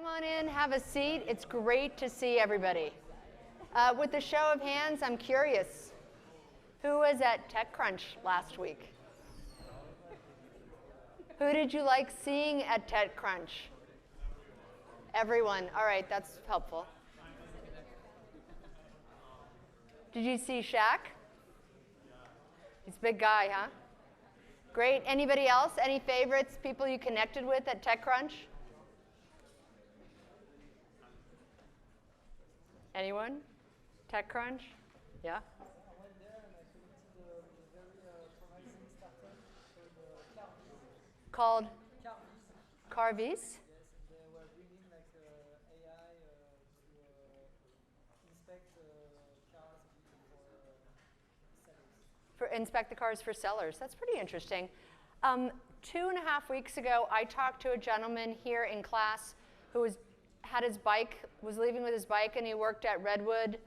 Come on in, have a seat. It's great to see everybody. With a show of hands, I'm curious. Who was at TechCrunch last week? Who did you like seeing at TechCrunch? Everyone. All right, that's helpful. Did you see Shaq? He's a big guy, huh? Great. Anybody else? Any favorites, people you connected with at TechCrunch? Anyone? TechCrunch? Yeah? I went there and I connected with a very promising startup called Called Carvis. Carvis? Yes, and they were bringing like AI to inspect cars for sellers. For inspect the cars for sellers. That's pretty interesting. 2.5 weeks ago, I talked to a gentleman here in class who had his bike, was leaving with his bike, and he worked at Redwood.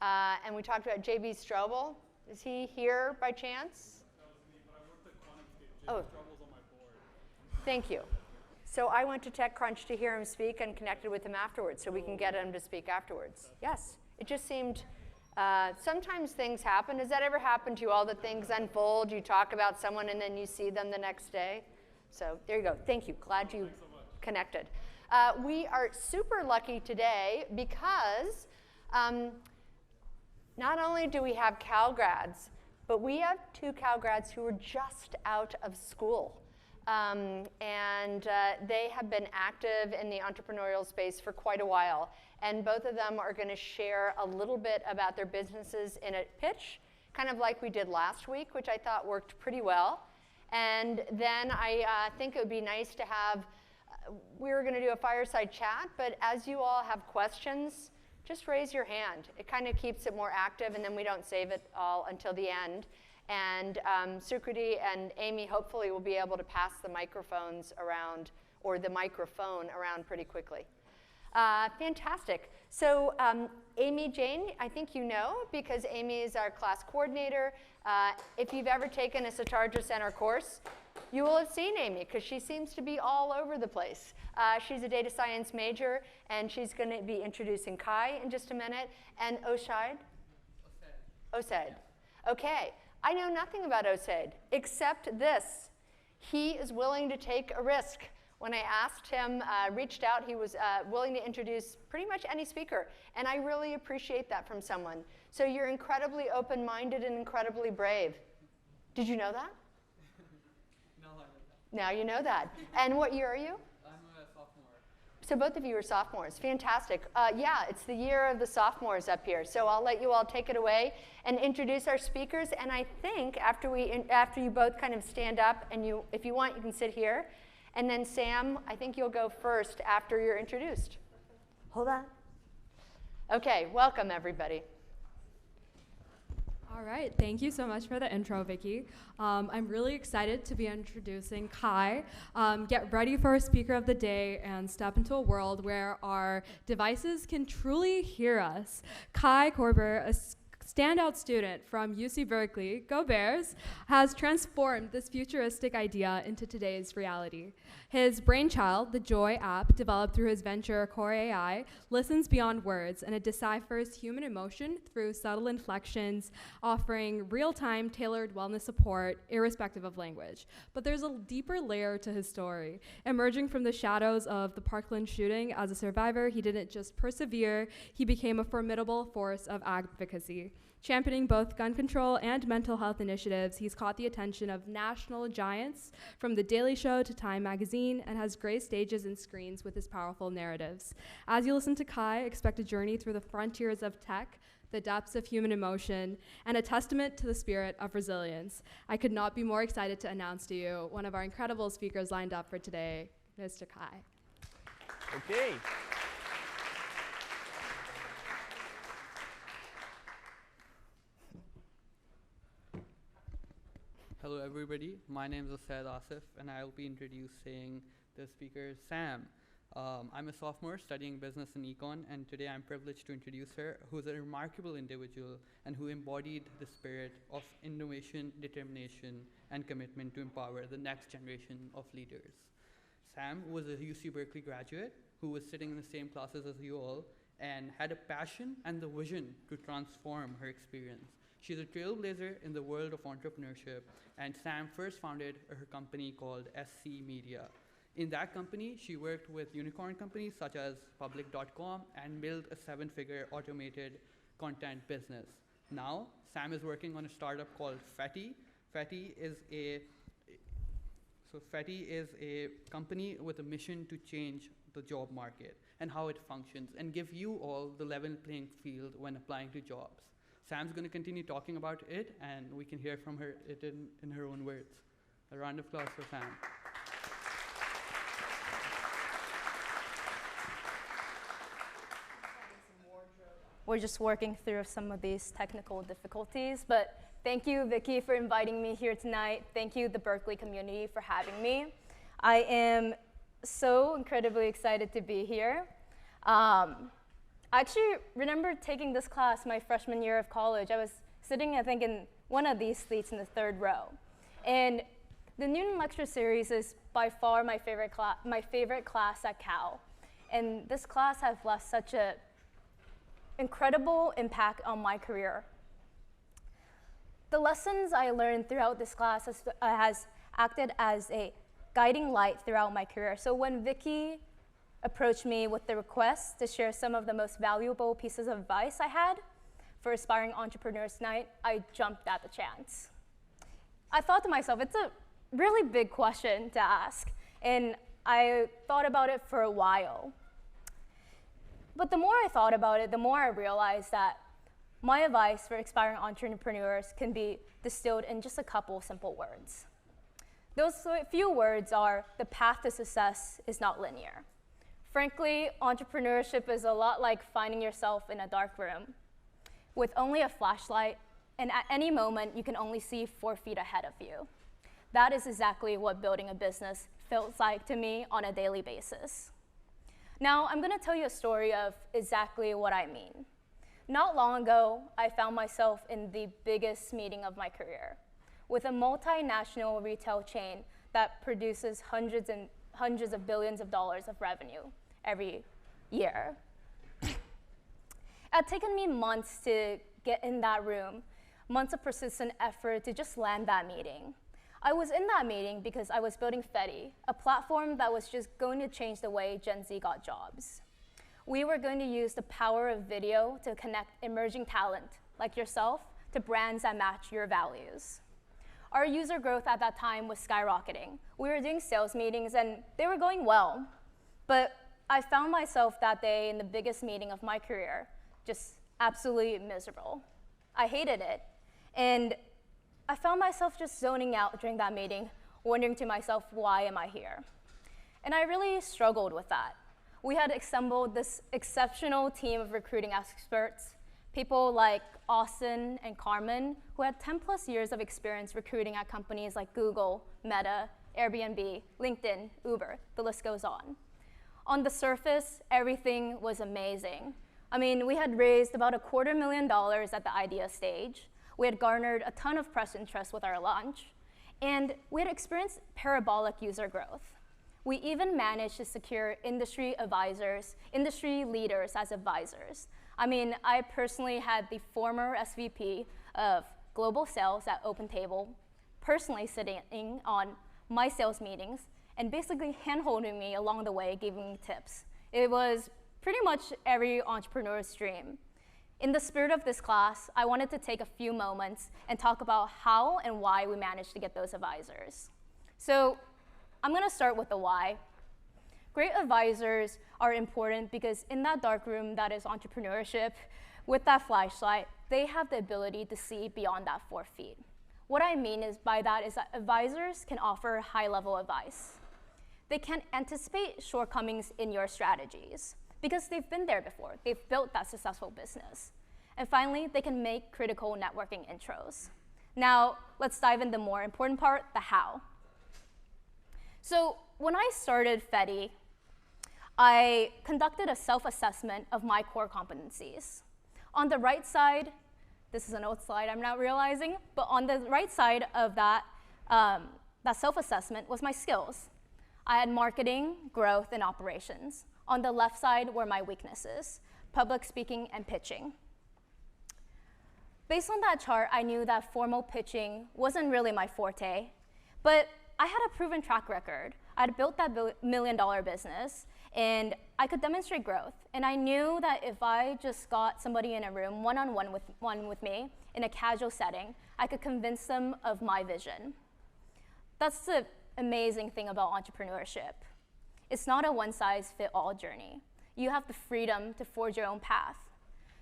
And we talked about J.B. Strobel. Is he here by chance? That was me, but I worked at QuantumScape. J.B. Strobel's on my board. Thank you. So I went to TechCrunch to hear him speak and connected with him afterwards, so we can get him to speak afterwards. Yes, it just seemed, sometimes things happen. Does that ever happen to you, all the things unfold, you talk about someone and then you see them the next day? So there you go. Thank you. Glad you connected. We are super lucky today because not only do we have Cal grads, but we have 2 Cal grads who are just out of school. They have been active in the entrepreneurial space for quite a while. And both of them are going to share a little bit about their businesses in a pitch, kind of like we did last week, which I thought worked pretty well. And then I think it would be nice to have, we were going to do a fireside chat, but as you all have questions, just raise your hand. It kind of keeps it more active, and then we don't save it all until the end. And Sukriti and Amy hopefully will be able to pass the microphones around, or the microphone around pretty quickly. Fantastic. So Amy Jane, I think you know, because Amy is our class coordinator. If you've ever taken a Satarja Center course, you will have seen Amy, because she seems to be all over the place. She's a data science major, and she's going to be introducing Kai in just a minute. And Osaid? Osaid. Okay. I know nothing about Osaid, except this. He is willing to take a risk. When I asked him, reached out, he was willing to introduce pretty much any speaker. And I really appreciate that from someone. So you're incredibly open-minded and incredibly brave. Did you know that? No, I know that. Now you know that. And what year are you? I'm a sophomore. So both of you are sophomores. Fantastic. Yeah, it's the year of the sophomores up here. So I'll let you all take it away and introduce our speakers. And I think after you both kind of stand up, and if you want, you can sit here. And then Sam, I think you'll go first after you're introduced. Hold on. Okay, welcome everybody. All right, thank you so much for the intro, Vicki. I'm really excited to be introducing Kai. Get ready for a speaker of the day and step into a world where our devices can truly hear us. Kai Koerber, a standout student from UC Berkeley, go Bears, has transformed this futuristic idea into today's reality. His brainchild, the Joy app, developed through his venture Core AI, listens beyond words, and it deciphers human emotion through subtle inflections, offering real-time tailored wellness support, irrespective of language. But there's a deeper layer to his story. Emerging from the shadows of the Parkland shooting as a survivor, he didn't just persevere, he became a formidable force of advocacy. Championing both gun control and mental health initiatives, he's caught the attention of national giants from The Daily Show to Time magazine and has graced stages and screens with his powerful narratives. As you listen to Kai, expect a journey through the frontiers of tech, the depths of human emotion, and a testament to the spirit of resilience. I could not be more excited to announce to you one of our incredible speakers lined up for today, Mr. Kai. Okay. Hello everybody, my name is SCET Asif and I'll be introducing the speaker Sam. I'm a sophomore studying business and econ, and today I'm privileged to introduce her, who's a remarkable individual and who embodied the spirit of innovation, determination, and commitment to empower the next generation of leaders. Sam was a UC Berkeley graduate who was sitting in the same classes as you all and had a passion and the vision to transform her experience. She's a trailblazer in the world of entrepreneurship, and Sam first founded her company called SC Media. In that company, she worked with unicorn companies such as Public.com and built a 7-figure automated content business. Now, Sam is working on a startup called Fetti. Fetti is a company with a mission to change the job market and how it functions and give you all the level playing field when applying to jobs. Sam's going to continue talking about it, and we can hear from her in her own words. A round of applause for Sam. We're just working through some of these technical difficulties, but thank you, Vicky, for inviting me here tonight. Thank you, the Berkeley community, for having me. I am so incredibly excited to be here. I actually remember taking this class my freshman year of college. I was sitting, I think, in one of these seats in the 3rd row. And the Newton Lecture Series is by far my favorite class at Cal. And this class has left such an incredible impact on my career. The lessons I learned throughout this class has acted as a guiding light throughout my career. So when Vicky approached me with the request to share some of the most valuable pieces of advice I had for aspiring entrepreneurs tonight, I jumped at the chance. I thought to myself, it's a really big question to ask, and I thought about it for a while. But the more I thought about it, the more I realized that my advice for aspiring entrepreneurs can be distilled in just a couple simple words. Those few words are, the path to success is not linear. Frankly, entrepreneurship is a lot like finding yourself in a dark room with only a flashlight, and at any moment, you can only see 4 feet ahead of you. That is exactly what building a business feels like to me on a daily basis. Now, I'm gonna tell you a story of exactly what I mean. Not long ago, I found myself in the biggest meeting of my career with a multinational retail chain that produces hundreds and hundreds of billions of dollars of revenue every year. It had taken me months to get in that room, months of persistent effort to just land that meeting. I was in that meeting because I was building Fetti, a platform that was just going to change the way Gen Z got jobs. We were going to use the power of video to connect emerging talent, like yourself, to brands that match your values. Our user growth at that time was skyrocketing. We were doing sales meetings, and they were going well. But I found myself that day in the biggest meeting of my career, just absolutely miserable. I hated it. And I found myself just zoning out during that meeting, wondering to myself, why am I here? And I really struggled with that. We had assembled this exceptional team of recruiting experts, people like Austin and Carmen, who had 10 plus years of experience recruiting at companies like Google, Meta, Airbnb, LinkedIn, Uber, the list goes on. On the surface, everything was amazing. I mean, we had raised about $250,000 at the idea stage. We had garnered a ton of press interest with our launch, and we had experienced parabolic user growth. We even managed to secure industry advisors, industry leaders as advisors. I mean, I personally had the former SVP of global sales at OpenTable personally sitting on my sales meetings and basically hand-holding me along the way, giving me tips. It was pretty much every entrepreneur's dream. In the spirit of this class, I wanted to take a few moments and talk about how and why we managed to get those advisors. So I'm gonna start with the why. Great advisors are important because in that dark room that is entrepreneurship, with that flashlight, they have the ability to see beyond that 4 feet. What I mean by that is that advisors can offer high-level advice. They can anticipate shortcomings in your strategies because they've been there before. They've built that successful business. And finally, they can make critical networking intros. Now, let's dive into the more important part, the how. So when I started Fetti, I conducted a self-assessment of my core competencies. On the right side, this is an old slide I'm not realizing, but on the right side of that self-assessment was my skills. I had marketing, growth, and operations. On the left side were my weaknesses, public speaking and pitching. Based on that chart, I knew that formal pitching wasn't really my forte, but I had a proven track record. I'd built that $1 million business, and I could demonstrate growth. And I knew that if I just got somebody in a room one-on-one with me in a casual setting, I could convince them of my vision. That's the amazing thing about entrepreneurship. It's not a one-size-fits-all journey. You have the freedom to forge your own path.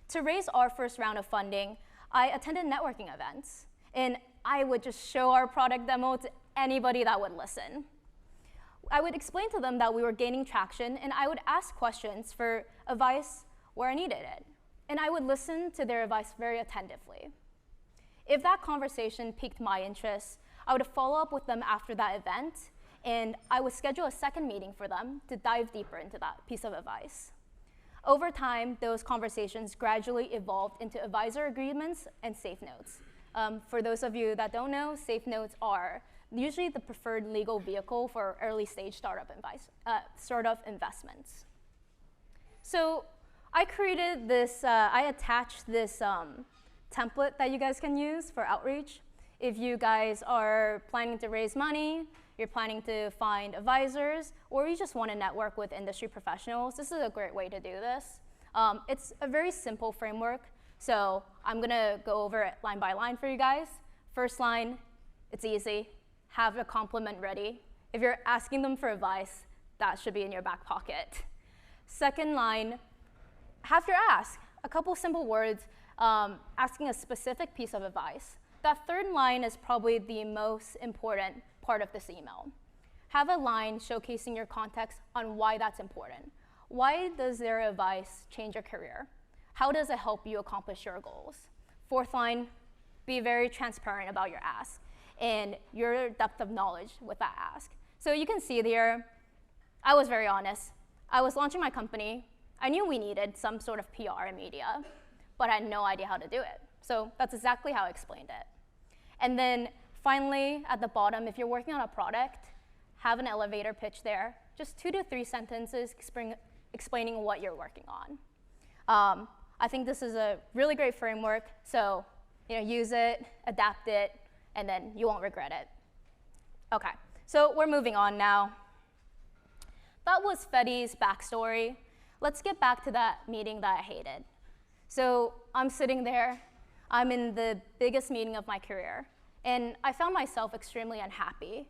To raise our first round of funding, I attended networking events, and I would just show our product demo to anybody that would listen. I would explain to them that we were gaining traction, and I would ask questions for advice where I needed it. And I would listen to their advice very attentively. If that conversation piqued my interest, I would follow up with them after that event, and I would schedule a second meeting for them to dive deeper into that piece of advice. Over time, those conversations gradually evolved into advisor agreements and safe notes. For those of you that don't know, safe notes are usually the preferred legal vehicle for early stage startup investments. So I created this, I attached this template that you guys can use for outreach. If you guys are planning to raise money, you're planning to find advisors, or you just want to network with industry professionals, this is a great way to do this. It's a very simple framework, so I'm going to go over it line by line for you guys. First line, it's easy. Have a compliment ready. If you're asking them for advice, that should be in your back pocket. Second line, have your ask. A couple simple words, asking a specific piece of advice. That third line is probably the most important part of this email. Have a line showcasing your context on why that's important. Why does their advice change your career? How does it help you accomplish your goals? Fourth line, be very transparent about your ask and your depth of knowledge with that ask. So you can see there, I was very honest. I was launching my company. I knew we needed some sort of PR and media, but I had no idea how to do it. So that's exactly how I explained it. And then finally, at the bottom, if you're working on a product, have an elevator pitch there. Just 2 to 3 sentences explaining what you're working on. I think this is a really great framework, so use it, adapt it, and then you won't regret it. Okay, so we're moving on now. That was Fetti's backstory. Let's get back to that meeting that I hated. So I'm sitting there. I'm in the biggest meeting of my career, and I found myself extremely unhappy.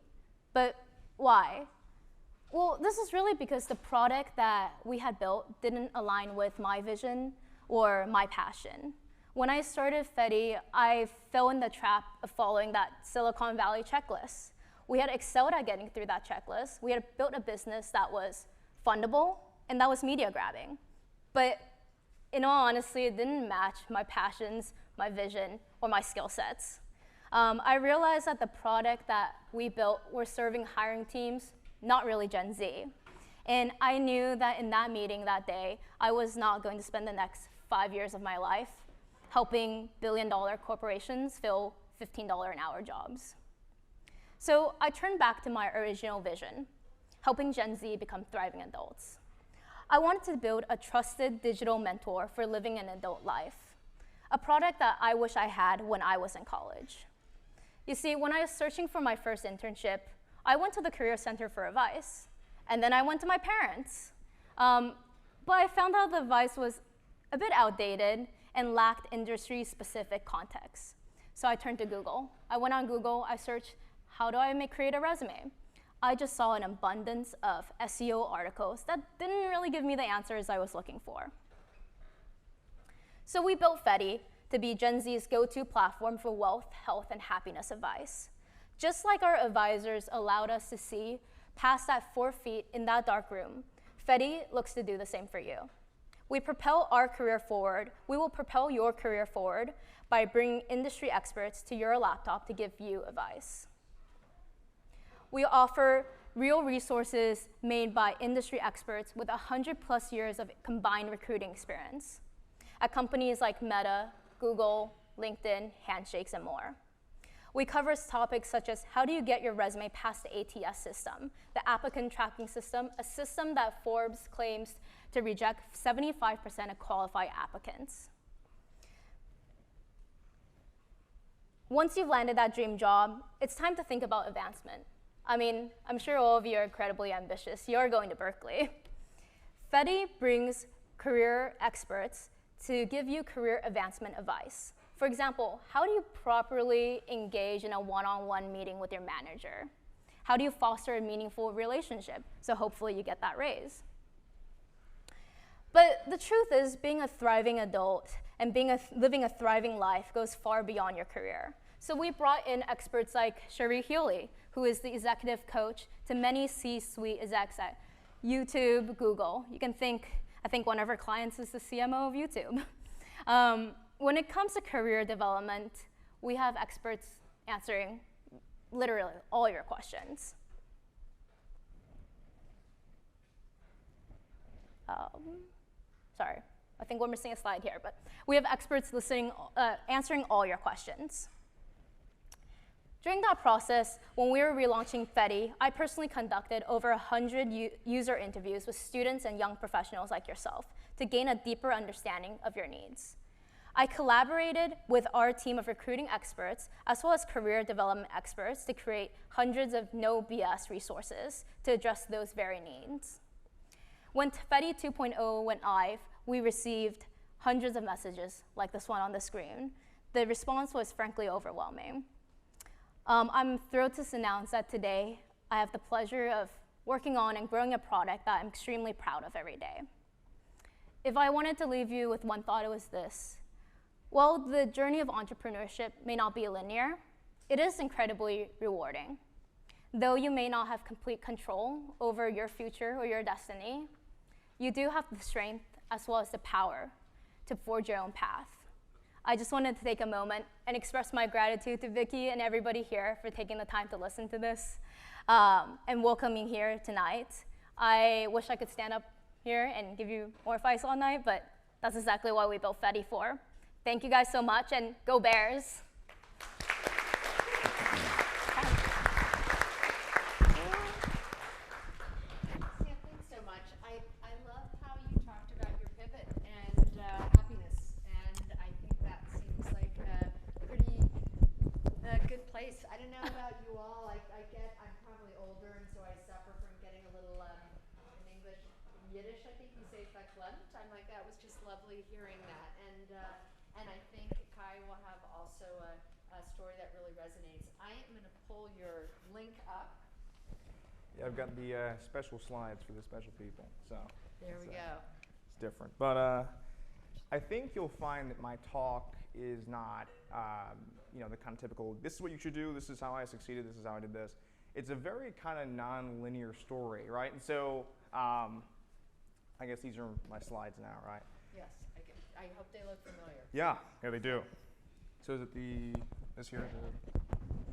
But why? Well, this is really because the product that we had built didn't align with my vision or my passion. When I started Fetti, I fell in the trap of following that Silicon Valley checklist. We had excelled at getting through that checklist. We had built a business that was fundable and that was media grabbing. But in all honesty, it didn't match my passions, my vision, or my skill sets. I realized that the product that we built were serving hiring teams, not really Gen Z. And I knew that in that meeting that day, I was not going to spend the next 5 years of my life helping billion-dollar corporations fill $15 an hour jobs. So I turned back to my original vision, helping Gen Z become thriving adults. I wanted to build a trusted digital mentor for living an adult life, a product that I wish I had when I was in college. You see, when I was searching for my first internship, I went to the Career Center for advice, and then I went to my parents. But I found out the advice was a bit outdated and lacked industry-specific context. So I turned to Google. I went on Google, I searched, how do I create a resume? I just saw an abundance of SEO articles that didn't really give me the answers I was looking for. So we built Fetti to be Gen Z's go-to platform for wealth, health, and happiness advice. Just like our advisors allowed us to see past that 4 feet in that dark room, Fetti looks to do the same for you. We propel our career forward. We will propel your career forward by bringing industry experts to your laptop to give you advice. We offer real resources made by industry experts with 100+ years of combined recruiting experience at companies like Meta, Google, LinkedIn, Handshakes, and more. We cover topics such as how do you get your resume past the ATS system, the applicant tracking system, a system that Forbes claims to reject 75% of qualified applicants. Once you've landed that dream job, it's time to think about advancement. I mean, I'm sure all of you are incredibly ambitious. You're going to Berkeley. Fetti brings career experts to give you career advancement advice. For example, how do you properly engage in a one-on-one meeting with your manager? How do you foster a meaningful relationship so hopefully you get that raise? But the truth is, being a thriving adult and living a thriving life goes far beyond your career. So we brought in experts like Cherie Hewley, who is the executive coach to many C-suite execs at YouTube, Google. You can think, I think one of our clients is the CMO of YouTube. When it comes to career development, we have experts answering literally all your questions. Sorry, I think we're missing a slide here, but we have experts answering all your questions. During that process, when we were relaunching Fetti, I personally conducted over 100 user interviews with students and young professionals like yourself to gain a deeper understanding of your needs. I collaborated with our team of recruiting experts as well as career development experts to create hundreds of no BS resources to address those very needs. When Fetti 2.0 went live, we received hundreds of messages like this one on the screen. The response was frankly overwhelming. I'm thrilled to announce that today I have the pleasure of working on and growing a product that I'm extremely proud of every day. If I wanted to leave you with one thought, it was this. While the journey of entrepreneurship may not be linear, it is incredibly rewarding. Though you may not have complete control over your future or your destiny, you do have the strength as well as the power to forge your own path. I just wanted to take a moment and express my gratitude to Vicky and everybody here for taking the time to listen to this and welcoming here tonight. I wish I could stand up here and give you more advice all night, but that's exactly what we built Fetti for. Thank you guys so much, and go Bears. Thanks so much. I love how you talked about your pivot and happiness, and I think that seems like a pretty good place. I don't know about you all. I'm probably older, and so I suffer from getting a little, in English, Yiddish, I think you say verklempt. I'm like, that was just lovely hearing that. And I think Kai will have also a story that really resonates. I am going to pull your link up. Yeah, I've got the special slides for the special people, so There we go. it's different. But I think you'll find that my talk is not, the kind of typical, this is what you should do, this is how I succeeded, this is how I did this. It's a very kind of non-linear story, right? And so I guess these are my slides now, right? Yes, I hope they look familiar. Yeah, they do. So is it this here?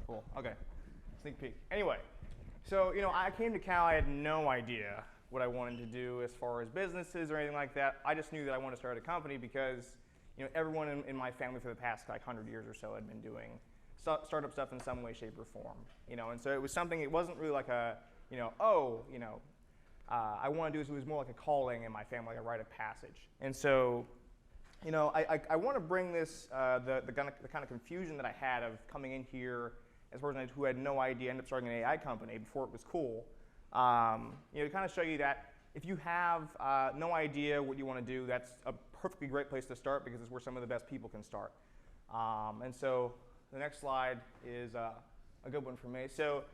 Cool, okay, sneak peek. Anyway, so I came to Cal, I had no idea what I wanted to do as far as businesses or anything like that. I just knew that I wanted to start a company because everyone in my family for the past 100 years or so had been doing startup stuff in some way, shape, or form. And so it was something, it wasn't really like a, I want to do this, it was more like a calling in my family, like a rite of passage. And so I want to bring this, the kind of confusion that I had of coming in here as a person who had no idea, ended up starting an AI company before it was cool, to kind of show you that if you have no idea what you want to do, that's a perfectly great place to start because it's where some of the best people can start. And so the next slide is a good one for me. So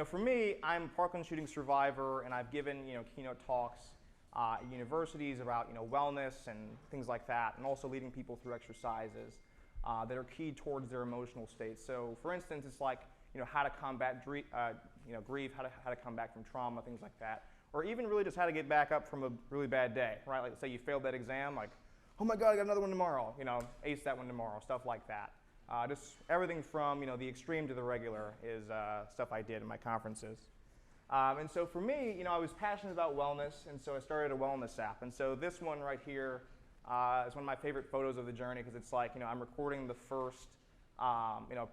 for me, I'm a Parkland shooting survivor, and I've given keynote talks at universities about wellness and things like that, and also leading people through exercises that are key towards their emotional state. So for instance, it's like how to combat grief, how to come back from trauma, things like that, or even really just how to get back up from a really bad day, right? Like say you failed that exam, like, oh my God, I got another one tomorrow, ace that one tomorrow, stuff like that. Just everything from the extreme to the regular is stuff I did in my conferences. And so for me, I was passionate about wellness, and so I started a wellness app. And so this one right here is one of my favorite photos of the journey because it's like, I'm recording the first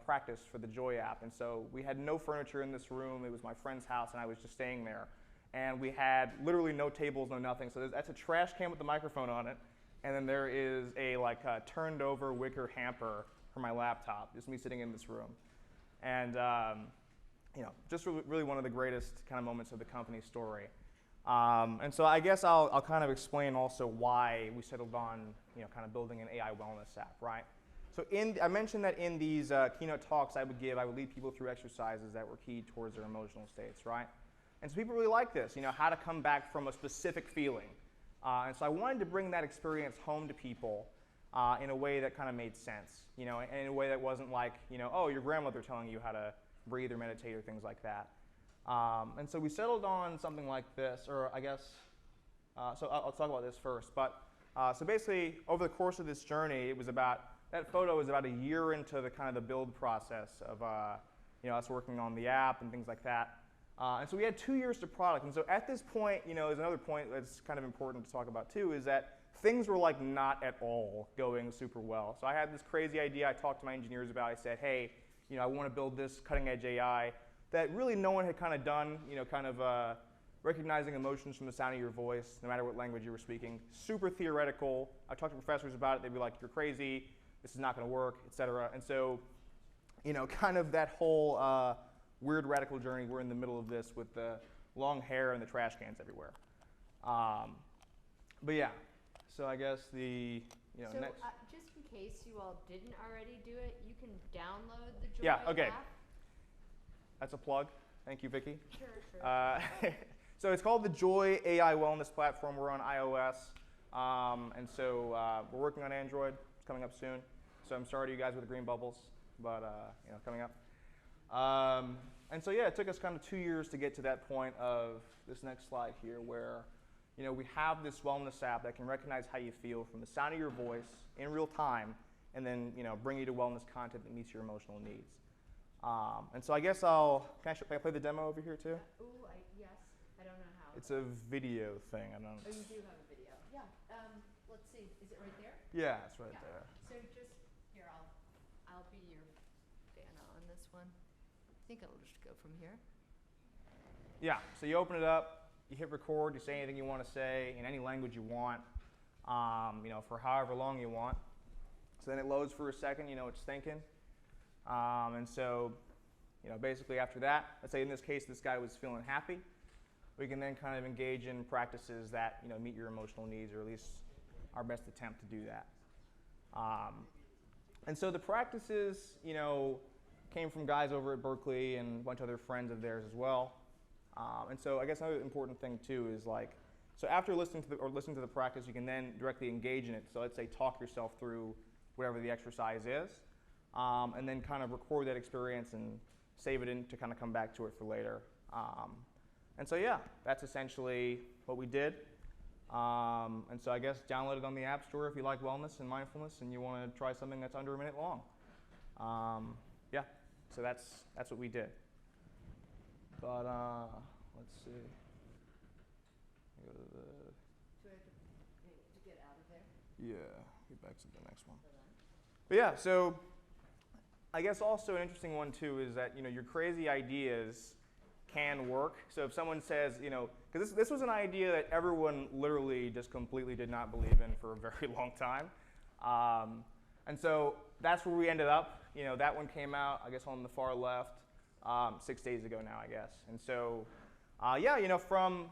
practice for the Joy app. And so we had no furniture in this room. It was my friend's house, and I was just staying there. And we had literally no tables, no nothing. So that's a trash can with the microphone on it. And then there is a turned over wicker hamper for my laptop, just me sitting in this room. And just really one of the greatest kind of moments of the company story. And so I guess I'll kind of explain also why we settled on kind of building an AI wellness app, right? So I mentioned that in these keynote talks I would lead people through exercises that were keyed towards their emotional states, right? And so people really like this, how to come back from a specific feeling. And so I wanted to bring that experience home to people in a way that kind of made sense, and in a way that wasn't like, oh, your grandmother telling you how to breathe or meditate or things like that. And so we settled on something like this, or I guess, so I'll talk about this first. But so basically, over the course of this journey, that photo was about a year into the kind of the build process of us working on the app and things like that. And so we had 2 years to product. And so at this point, there's another point that's kind of important to talk about too, is that things were like not at all going super well. So I had this crazy idea I talked to my engineers about. I said, hey, I want to build this cutting edge AI that really no one had kind of done, recognizing emotions from the sound of your voice, no matter what language you were speaking. Super theoretical. I talked to professors about it. They'd be like, you're crazy. This is not going to work, et cetera. And so, kind of that whole weird radical journey, we're in the middle of this with the long hair and the trash cans everywhere. But yeah, so I guess the next. Just in case you all didn't already do it, you can download the Joy okay. app. That's a plug. Thank you, Vicky. Sure. So it's called the Joy AI Wellness Platform. We're on iOS, and so we're working on Android. It's coming up soon. So I'm sorry to you guys with the green bubbles, but coming up. And so yeah, it took us kind of 2 years to get to that point of this next slide here, where we have this wellness app that can recognize how you feel from the sound of your voice in real time, and then bring you to wellness content that meets your emotional needs. And so I guess can I play the demo over here too? Ooh, yes. I don't know how. It's a video thing. I don't. Oh, you do have a video. Yeah. Let's see. Is it right there? Yeah, it's right there. So just here, I'll be your Dana on this one. I think it'll just go from here. Yeah. So you open it up, you hit record, you say anything you want to say in any language you want, for however long you want. So then it loads for a second. It's thinking. And so, basically after that, let's say in this case, this guy was feeling happy. We can then kind of engage in practices that, meet your emotional needs, or at least our best attempt to do that. And so the practices, came from guys over at Berkeley and a bunch of other friends of theirs as well. And so I guess another important thing too is so after listening to the practice, you can then directly engage in it. So let's say talk yourself through whatever the exercise is. And then kind of record that experience and save it in to kind of come back to it for later. And so yeah, that's essentially what we did. And so I guess download it on the App Store if you like wellness and mindfulness and you want to try something that's under a minute long. Yeah, so that's what we did. But let's see. Go to the. Do I have to get out of there? Yeah, get back to the next one. But yeah, so I guess also an interesting one too is that your crazy ideas can work. So if someone says, because this was an idea that everyone literally just completely did not believe in for a very long time, and so that's where we ended up. That one came out, I guess, on the far left 6 days ago now, I guess. And so yeah, from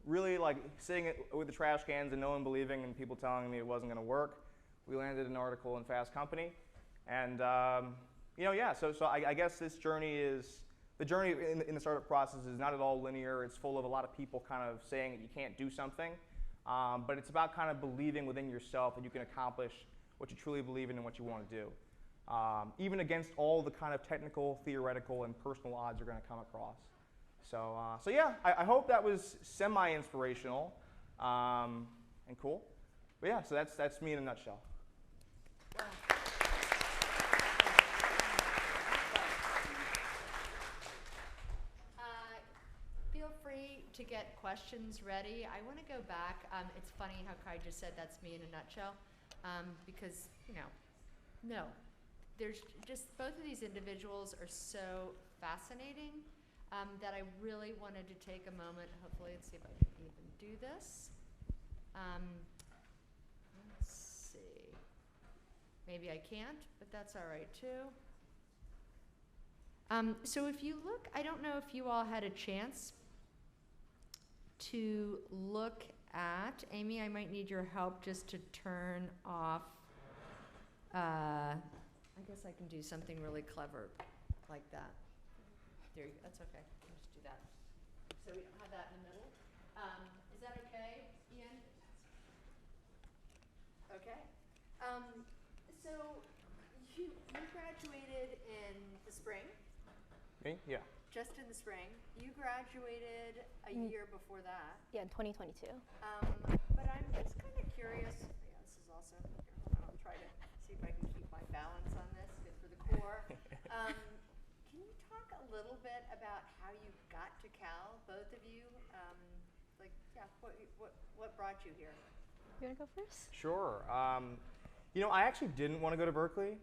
really sitting with the trash cans and no one believing and people telling me it wasn't going to work, we landed an article in Fast Company, and yeah. So I guess this journey is. The journey in the startup process is not at all linear. It's full of a lot of people kind of saying that you can't do something. But it's about kind of believing within yourself that you can accomplish what you truly believe in and what you want to do. Even against all the kind of technical, theoretical, and personal odds you're going to come across. So yeah, I hope that was semi-inspirational and cool. But yeah, so that's me in a nutshell. Feel free to get questions ready. I want to go back. It's funny how Kai just said that's me in a nutshell, because no, there's just, both of these individuals are so fascinating that I really wanted to take a moment, hopefully, let's see if I can even do this. Let's see. Maybe I can't, but that's all right too. So if you look, I don't know if you all had a chance to look at, Amy, I might need your help just to turn off, I guess I can do something really clever like that. There you go, that's okay, I'll just do that. So we don't have that in the middle. Is that okay, Ian? Okay. So you graduated in the spring. Me? Yeah. Just in the spring. You graduated a year before that. Yeah, in 2022. But I'm just kind of curious. Yeah, this is also, here, hold on, I'll try to see if I can keep my balance on this. Good for the core. Can you talk a little bit about how you got to Cal, both of you? What brought you here? You want to go first? Sure. You know, I actually didn't want to go to Berkeley,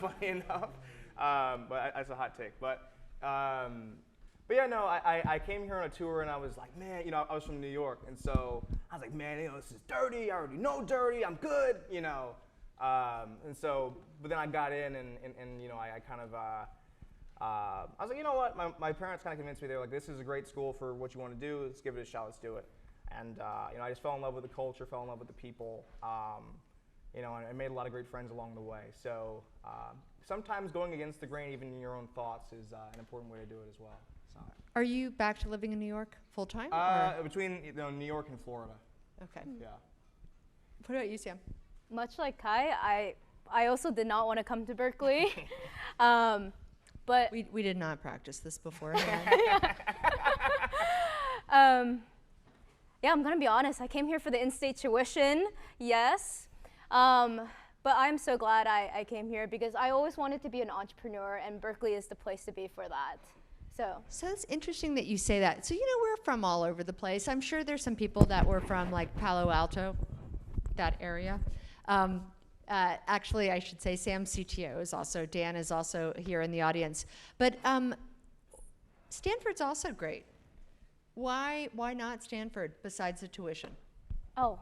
funny enough. But that's a hot take. But yeah, no, I came here on a tour and I was like, man, you know, I was from New York. And so I was like, man, you know, this is dirty. I already know dirty. I'm good, you know. And so, but then I got in and you know, I kind of, I was like, you know what? My parents kind of convinced me. They were like, this is a great school for what you want to do. Let's give it a shot. Let's do it. And you know, I just fell in love with the culture, fell in love with the people. You know, and I made a lot of great friends along the way. So sometimes going against the grain, even in your own thoughts, is an important way to do it as well. So. Are you back to living in New York full time? Between New York and Florida. Okay. Yeah. What about you, Sam? Much like Kai, I also did not want to come to Berkeley. But We did not practice this before. yeah, I'm going to be honest. I came here for the in-state tuition, yes. But I'm so glad I came here because I always wanted to be an entrepreneur, and Berkeley is the place to be for that. So it's interesting that you say that. So, you know, we're from all over the place. I'm sure there's some people that were from like Palo Alto, that area. Actually, I should say Sam's CTO is also, Dan is also here in the audience. But Stanford's also great. Why not Stanford besides the tuition? Oh,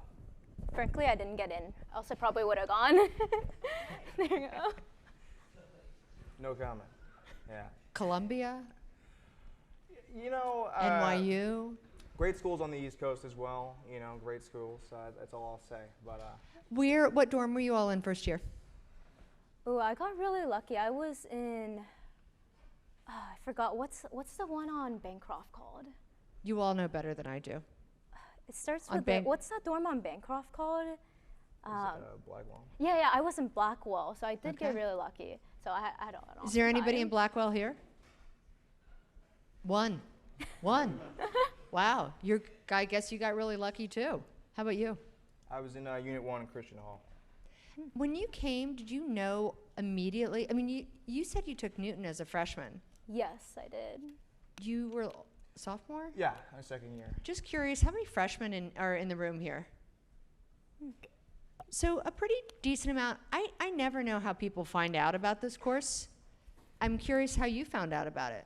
frankly, I didn't get in. Else I probably would have gone. There you go. No comment. Yeah. Columbia? You know. NYU? Great schools on the East Coast as well. You know, great schools. That's all I'll say. But. What dorm were you all in first year? Ooh, I got really lucky. I was in, I forgot, what's the one on Bancroft called? You all know better than I do. It starts On with, what's that dorm on Bancroft called? Blackwell. Yeah, I was in Blackwell, so I did get Okay. really lucky. So I don't know. Is there anybody in Blackwell here? One. Wow, I guess you got really lucky too. How about you? I was in Unit 1 in Christian Hall. When you came, did you know immediately? I mean, you said you took Newton as a freshman. Yes, I did. You were sophomore? Yeah, my second year. Just curious, how many freshmen are in the room here? So a pretty decent amount. I never know how people find out about this course. I'm curious how you found out about it.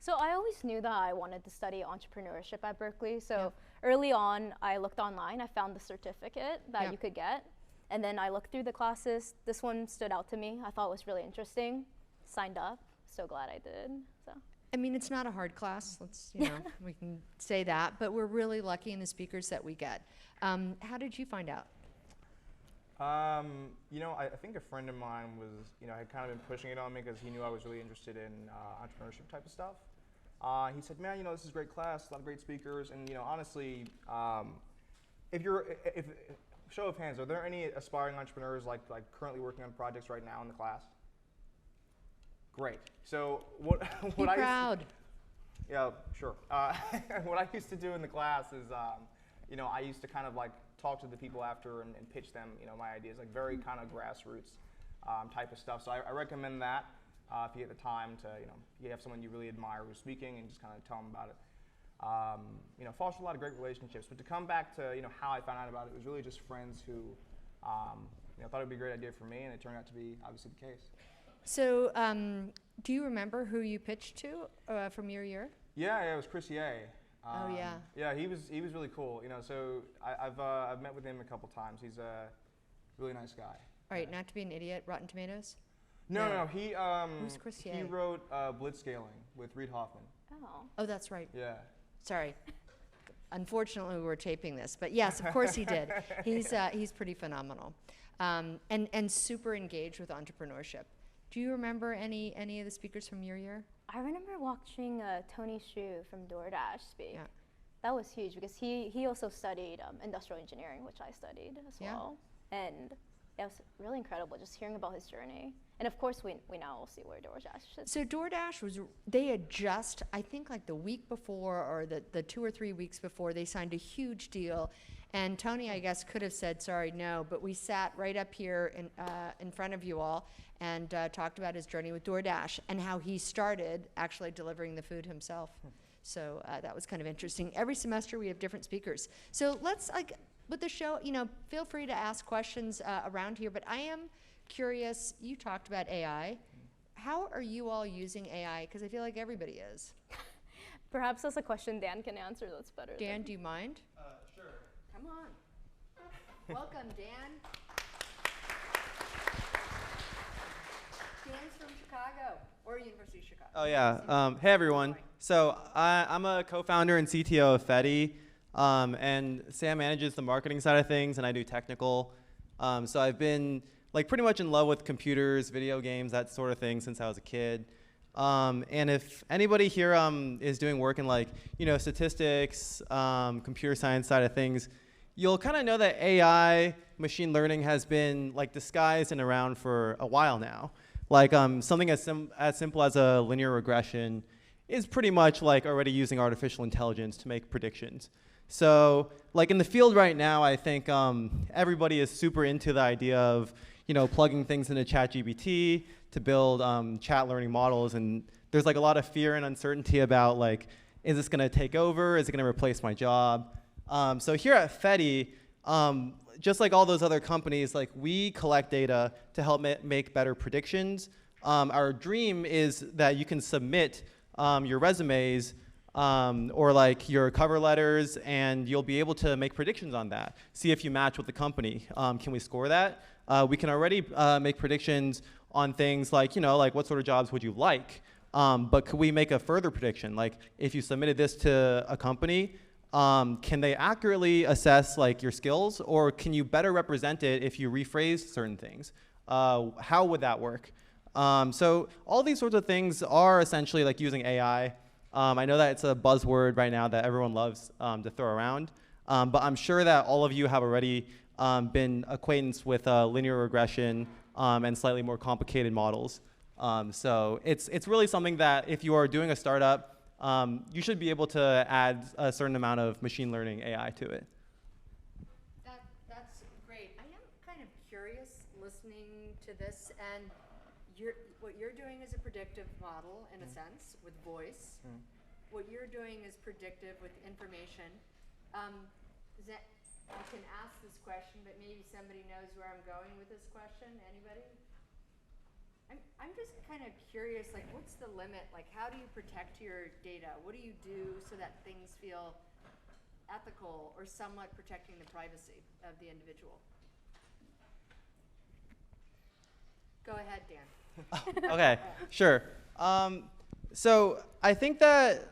So I always knew that I wanted to study entrepreneurship at Berkeley. So early on, I looked online. I found the certificate that you could get. And then I looked through the classes. This one stood out to me. I thought it was really interesting. Signed up. So glad I did. So. I mean, it's not a hard class. Let's, you know, we can say that. But we're really lucky in the speakers that we get. How did you find out? You know, I think a friend of mine was, you know, had kind of been pushing it on me because he knew I was really interested in entrepreneurship type of stuff. He said, man, you know, this is a great class, a lot of great speakers, and, you know, honestly, if show of hands, are there any aspiring entrepreneurs like currently working on projects right now in the class? Great. So what Be proud. Yeah, sure. What I used to do in the class is, you know, I used to kind of like talk to the people after and pitch them, you know, my ideas, like very kind of grassroots type of stuff. So I recommend that if you get the time to, you know, you have someone you really admire who's speaking and just kind of tell them about it. You know, foster a lot of great relationships. But to come back to, you know, how I found out about it, it was really just friends who, you I thought it would be a great idea for me, and it turned out to be obviously the case. So, do you remember who you pitched to from your year? Yeah, it was Chris Ye. Oh yeah. Yeah, he was really cool. So I've met with him a couple times. He's a really nice guy. All right, not to be an idiot, Rotten Tomatoes? No. He Who's Chris Ye? he wrote Blitzscaling with Reid Hoffman. Oh. Oh, that's right. Yeah. Sorry. Unfortunately, we're taping this, but yes, of course he did. He's pretty phenomenal, and super engaged with entrepreneurship. Do you remember any of the speakers from your year? I remember watching Tony Xu from DoorDash speak. Yeah. That was huge because he also studied industrial engineering, which I studied as Yeah. well. And it was really incredible just hearing about his journey. And of course, we now all see where DoorDash is. So DoorDash they had just, I think like the week before or the 2 or 3 weeks before, they signed a huge deal. And Tony, I guess, could have said, sorry, no, but we sat right up here in front of you all and talked about his journey with DoorDash and how he started actually delivering the food himself. So that was kind of interesting. Every semester we have different speakers. So let's, with the show, feel free to ask questions around here, but I am curious, you talked about AI. How are you all using AI? Because I feel like everybody is. Perhaps that's a question Dan can answer that's better. Dan, do you mind? Sure. Come on. Welcome, Dan. Dan's from Chicago, or University of Chicago. Oh yeah. Hey everyone. So I'm a co-founder and CTO of Fetti, and Sam manages the marketing side of things, and I do technical. So I've been pretty much in love with computers, video games, that sort of thing since I was a kid. And if anybody here is doing work in statistics, computer science side of things, you'll kind of know that AI, machine learning, has been disguised and around for a while now. Something as simple as a linear regression is pretty much already using artificial intelligence to make predictions. So in the field right now, I think everybody is super into the idea of plugging things into ChatGPT to build chat learning models, and there's a lot of fear and uncertainty about is this going to take over? Is it going to replace my job? So here at Fetti, just like all those other companies, we collect data to help make better predictions. Our dream is that you can submit your resumes or your cover letters, and you'll be able to make predictions on that. See if you match with the company. Can we score that? We can already make predictions on things like what sort of jobs would you like? But could we make a further prediction? If you submitted this to a company, can they accurately assess your skills, or can you better represent it if you rephrase certain things? How would that work? So all these sorts of things are essentially using AI. I know that it's a buzzword right now that everyone loves to throw around, but I'm sure that all of you have already been acquainted with linear regression and slightly more complicated models. So it's really something that if you are doing a startup, you should be able to add a certain amount of machine learning AI to it. That's great. I am kind of curious listening to this, and what you're doing is a predictive model in a sense with voice. What you're doing is predictive with information. I can ask this question, but maybe somebody knows where I'm going with this question. Anybody? I'm just kind of curious, what's the limit? How do you protect your data? What do you do so that things feel ethical or somewhat protecting the privacy of the individual? Go ahead, Dan. Okay, sure. So I think that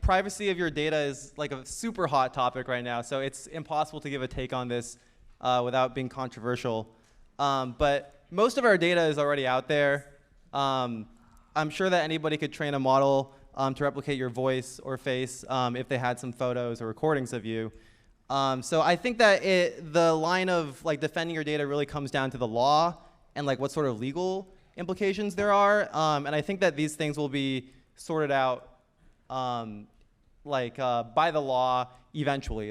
privacy of your data is a super hot topic right now. So it's impossible to give a take on this without being controversial. But most of our data is already out there. I'm sure that anybody could train a model to replicate your voice or face if they had some photos or recordings of you. So I think that the line of defending your data really comes down to the law and what sort of legal implications there are. And I think that these things will be sorted out by the law eventually,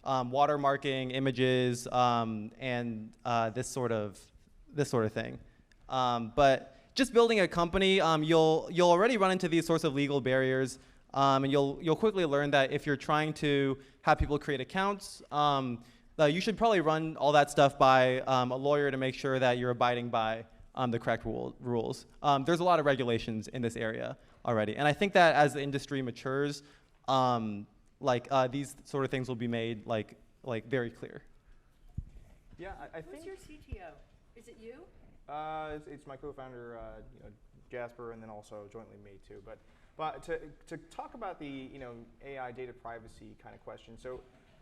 watermarking images and this sort of thing. But just building a company, you'll already run into these sorts of legal barriers, and you'll quickly learn that if you're trying to have people create accounts, you should probably run all that stuff by a lawyer to make sure that you're abiding by the correct rules. There's a lot of regulations in this area already. And I think that as the industry matures, these sort of things will be made very clear. Yeah, I think. Who's your CTO? Is it you? It's my co-founder, Jasper, and then also jointly me too. But to talk about the AI data privacy kind of question, so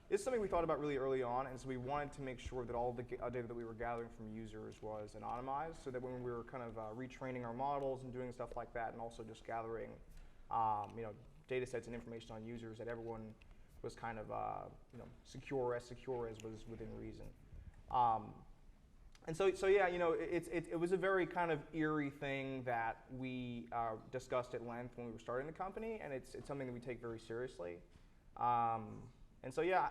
this is something we thought about really early on, and so we wanted to make sure that all the data that we were gathering from users was anonymized, so that when we were kind of retraining our models and doing stuff like that, and also just gathering data sets and information on users, that everyone was kind of secure as was within reason. And so yeah, it was a very kind of eerie thing that we discussed at length when we were starting the company, and it's something that we take very seriously. And so yeah,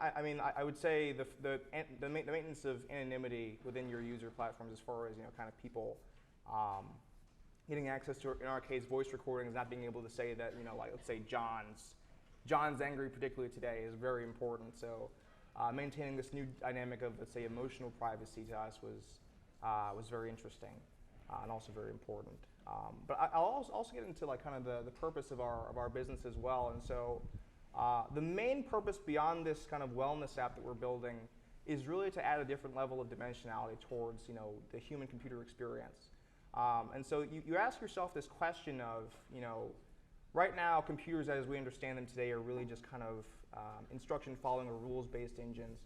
I would say the maintenance of anonymity within your user platforms, as far as kind of people getting access to, in our case, voice recordings, not being able to say that let's say John's angry particularly today, is very important. So maintaining this new dynamic of, let's say, emotional privacy to us was very interesting and also very important. But I'll also get into kind of the purpose of our business as well. And so the main purpose beyond this kind of wellness app that we're building is really to add a different level of dimensionality towards the human-computer experience. And so you ask yourself this question of, right now computers as we understand them today are really just kind of instruction following or rules-based engines.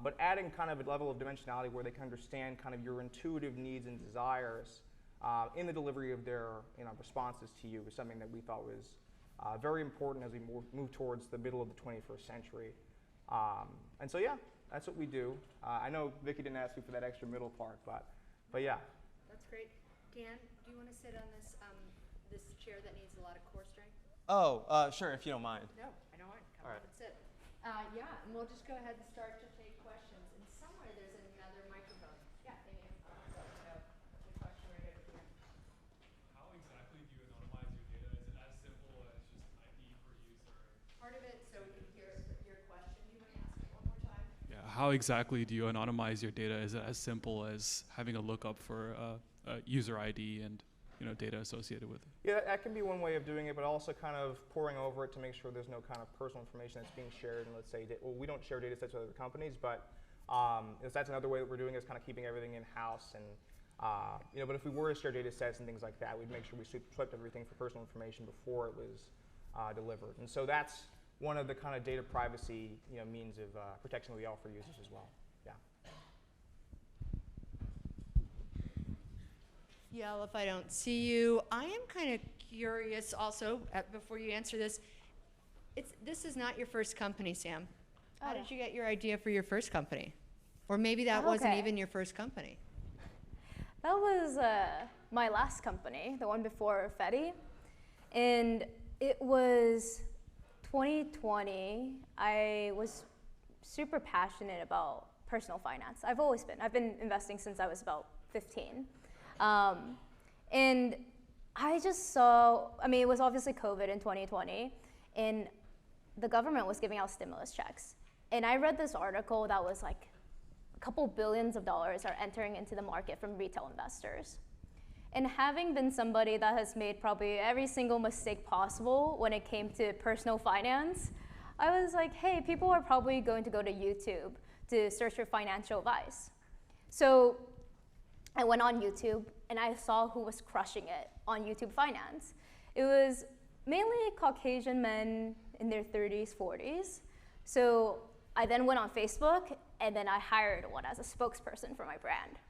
But adding kind of a level of dimensionality where they can understand kind of your intuitive needs and desires in the delivery of their responses to you is something that we thought was very important as we move towards the middle of the 21st century. And so yeah, that's what we do. I know Vicky didn't ask me for that extra middle part, but yeah. That's great. Dan, do you want to sit on this chair that needs a lot of core strength? Oh, sure, if you don't mind. No, I don't mind. Come All on right. and sit. Yeah, and we'll just go ahead and start to take questions. And somewhere there's another microphone. Yeah, thank you. So, the question right over here. How exactly do you anonymize your data? Is it as simple as just ID per user? Part of it, so we can hear your question. Do you want to ask it one more time? Yeah. How exactly do you anonymize your data? Is it as simple as having a lookup for user ID and data associated with it? Yeah, that can be one way of doing it, but also kind of poring over it to make sure there's no kind of personal information that's being shared. And let's say, well, we don't share data sets with other companies, but that's another way that we're doing it, is kind of keeping everything in-house. And but if we were to share data sets and things like that, we'd make sure we swept everything for personal information before it was delivered. And so that's one of the kind of data privacy means of protection that we offer users as well. Yeah. Yell if I don't see you. I am kind of curious also, before you answer this, this is not your first company, Sam. How did you get your idea for your first company? Or maybe that wasn't even your first company. That was my last company, the one before Fetti. And it was 2020. I was super passionate about personal finance. I've always been. I've been investing since I was about 15. And I just saw, it was obviously COVID in 2020, and the government was giving out stimulus checks. And I read this article that was like a couple billions of dollars are entering into the market from retail investors. And having been somebody that has made probably every single mistake possible when it came to personal finance, I was like, hey, people are probably going to go to YouTube to search for financial advice. So I went on YouTube and I saw who was crushing it on YouTube Finance. It was mainly Caucasian men in their 30s, 40s. So I then went on Facebook and then I hired one as a spokesperson for my brand.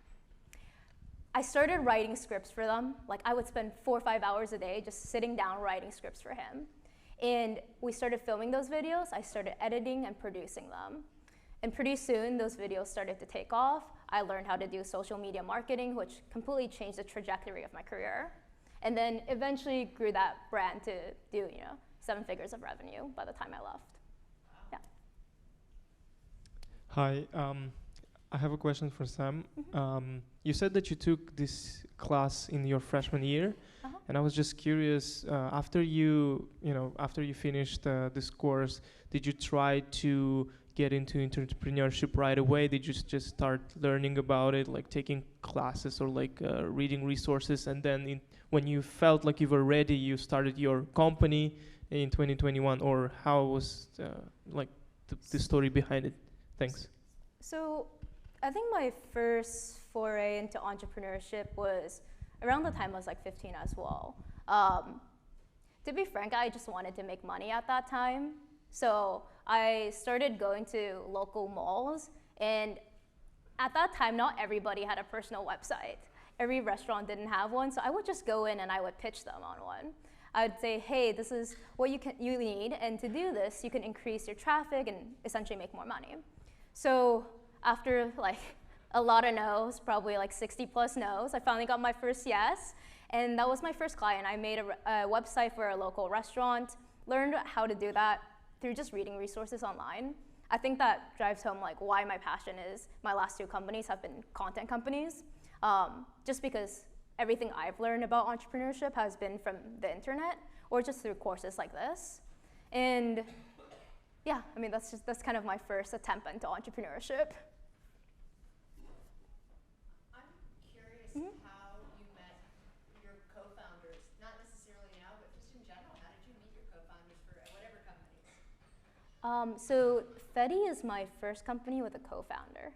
I started writing scripts for them. Like I would spend 4 or 5 hours a day just sitting down writing scripts for him. And we started filming those videos. I started editing and producing them. And pretty soon those videos started to take off. I learned how to do social media marketing, which completely changed the trajectory of my career. And then eventually grew that brand to do 7 figures of revenue by the time I left. Yeah. Hi, I have a question for Sam. You said that you took this class in your freshman year, and I was just curious. After you finished this course, did you try to get into entrepreneurship right away? Did you just start learning about it, like taking classes or like reading resources, and then when you felt like you were ready, you started your company in 2021, or how was like the story behind it? Thanks. So I think my first foray into entrepreneurship was around the time I was like 15 as well. To be frank, I just wanted to make money at that time. So I started going to local malls, and at that time, not everybody had a personal website. Every restaurant didn't have one, so I would just go in and I would pitch them on one. I would say, hey, this is what you need, and to do this, you can increase your traffic and essentially make more money. So after like a lot of no's, probably like 60 plus no's, I finally got my first yes, and that was my first client. I made a website for a local restaurant, learned how to do that through just reading resources online. I think that drives home like why my passion is. My last two companies have been content companies, just because everything I've learned about entrepreneurship has been from the internet or just through courses like this. And yeah, I mean, that's kind of my first attempt into entrepreneurship. I'm curious how you met your co-founders, not necessarily now, but just in general. How did you meet your co-founders for whatever companies? So Fetti is my first company with a co-founder.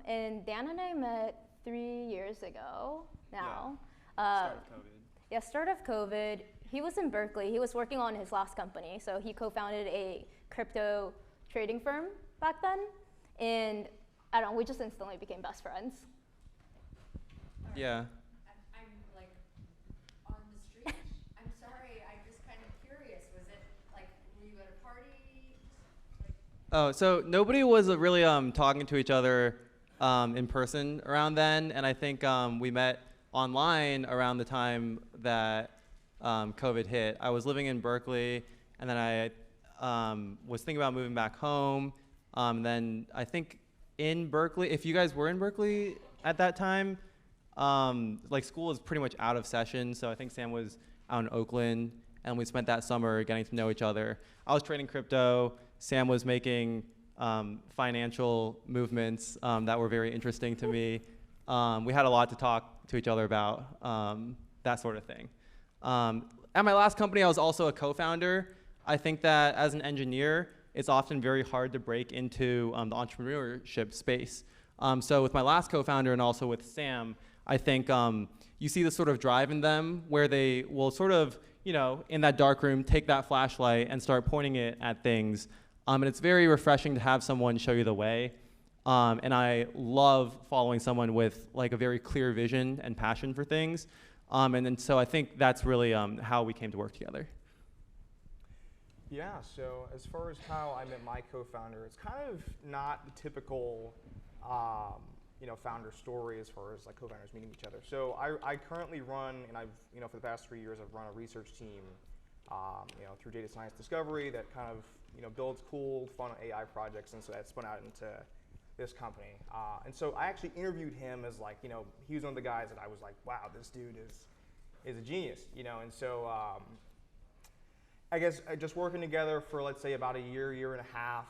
And Dan and I met 3 years ago now. Start of COVID. Yeah, start of COVID. He was in Berkeley. He was working on his last company. So he co-founded a crypto trading firm back then. And I don't know, we just instantly became best friends. Yeah. I'm like on the street. I'm sorry, I'm just kind of curious. Was it like, were you at a party? Oh, so nobody was really talking to each other in person around then, and I think we met online around the time that COVID hit. I was living in Berkeley, and then I was thinking about moving back home. Then I think in Berkeley, if you guys were in Berkeley at that time, like school was pretty much out of session, so I think Sam was out in Oakland, and we spent that summer getting to know each other. I was trading crypto. Sam was making financial movements that were very interesting to me. We had a lot to talk to each other about, that sort of thing. At my last company, I was also a co-founder. I think that as an engineer, it's often very hard to break into the entrepreneurship space. So with my last co-founder and also with Sam, I think you see the sort of drive in them where they will sort of, you know, in that dark room, take that flashlight and start pointing it at things. And it's very refreshing to have someone show you the way. And I love following someone with like a very clear vision and passion for things. And then so I think that's really how we came to work together. Yeah, so as far as how I met my co-founder, it's kind of not the typical founder story as far as like co-founders meeting each other. So I currently run, and I've, for the past 3 years, I've run a research team, through data science discovery that kind of, builds cool, fun AI projects, and so that spun out into this company. And so I actually interviewed him as like, he was one of the guys that I was like, wow, this dude is a genius, and so I guess just working together for, let's say, about a year and a half,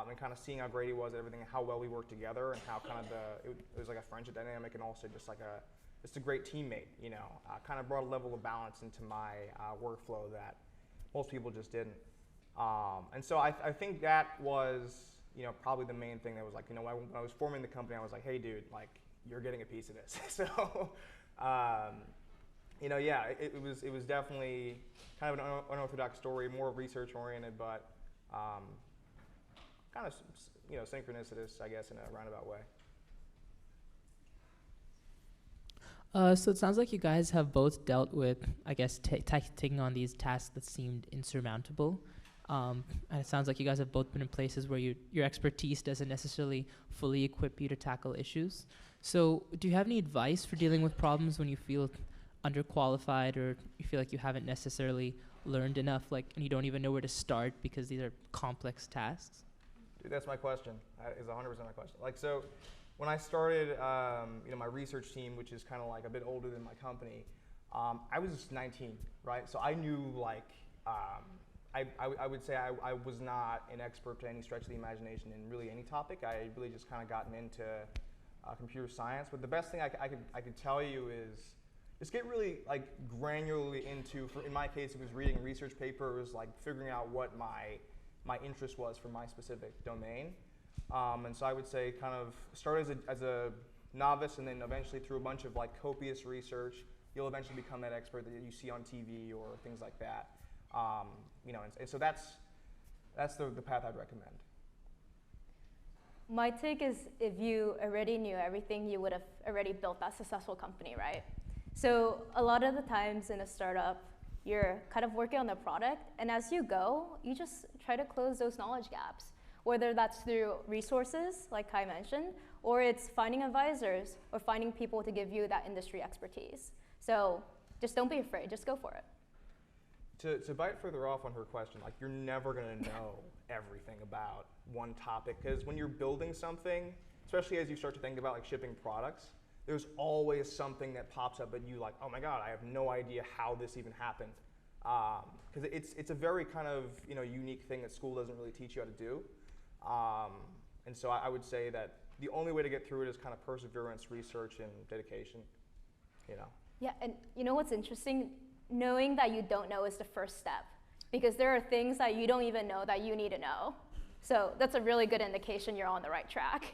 and kind of seeing how great he was at everything, and how well we worked together, and how kind of it was like a friendship dynamic, and also just like a great teammate, kind of brought a level of balance into my workflow that most people just didn't. And so I think that was, probably the main thing that was like, when I was forming the company, I was like, hey, dude, like, you're getting a piece of this. So, yeah, it was definitely kind of an unorthodox story, more research oriented, but kind of, synchronicitous, I guess, in a roundabout way. So it sounds like you guys have both dealt with, I guess, taking on these tasks that seemed insurmountable. And it sounds like you guys have both been in places where your expertise doesn't necessarily fully equip you to tackle issues. So do you have any advice for dealing with problems when you feel underqualified, or you feel like you haven't necessarily learned enough, and you don't even know where to start because these are complex tasks? Dude, that's my question. That is 100% my question. Like, so when I started, my research team, which is kind of like a bit older than my company, I was 19, right? So I knew, like, I would say I was not an expert to any stretch of the imagination in really any topic. I really just kind of gotten into computer science. But the best thing I could tell you is just get really like granularly into, in my case, it was reading research papers, like figuring out what my interest was for my specific domain. And so I would say kind of start as a novice, and then eventually through a bunch of like copious research, you'll eventually become that expert that you see on TV or things like that. You know, and so that's the path I'd recommend. My take is if you already knew everything, you would have already built that successful company, right? So a lot of the times in a startup, you're kind of working on the product, and as you go, you just try to close those knowledge gaps, whether that's through resources, like Kai mentioned, or it's finding advisors or finding people to give you that industry expertise. So just don't be afraid, just go for it. To bite further off on her question, like you're never gonna know everything about one topic, because when you're building something, especially as you start to think about like shipping products, there's always something that pops up at you like, oh my God, I have no idea how this even happened. Because it's a very kind of unique thing that school doesn't really teach you how to do. And so I would say that the only way to get through it is kind of perseverance, research, and dedication. Yeah, and you know what's interesting? Knowing that you don't know is the first step, because there are things that you don't even know that you need to know. So that's a really good indication you're on the right track.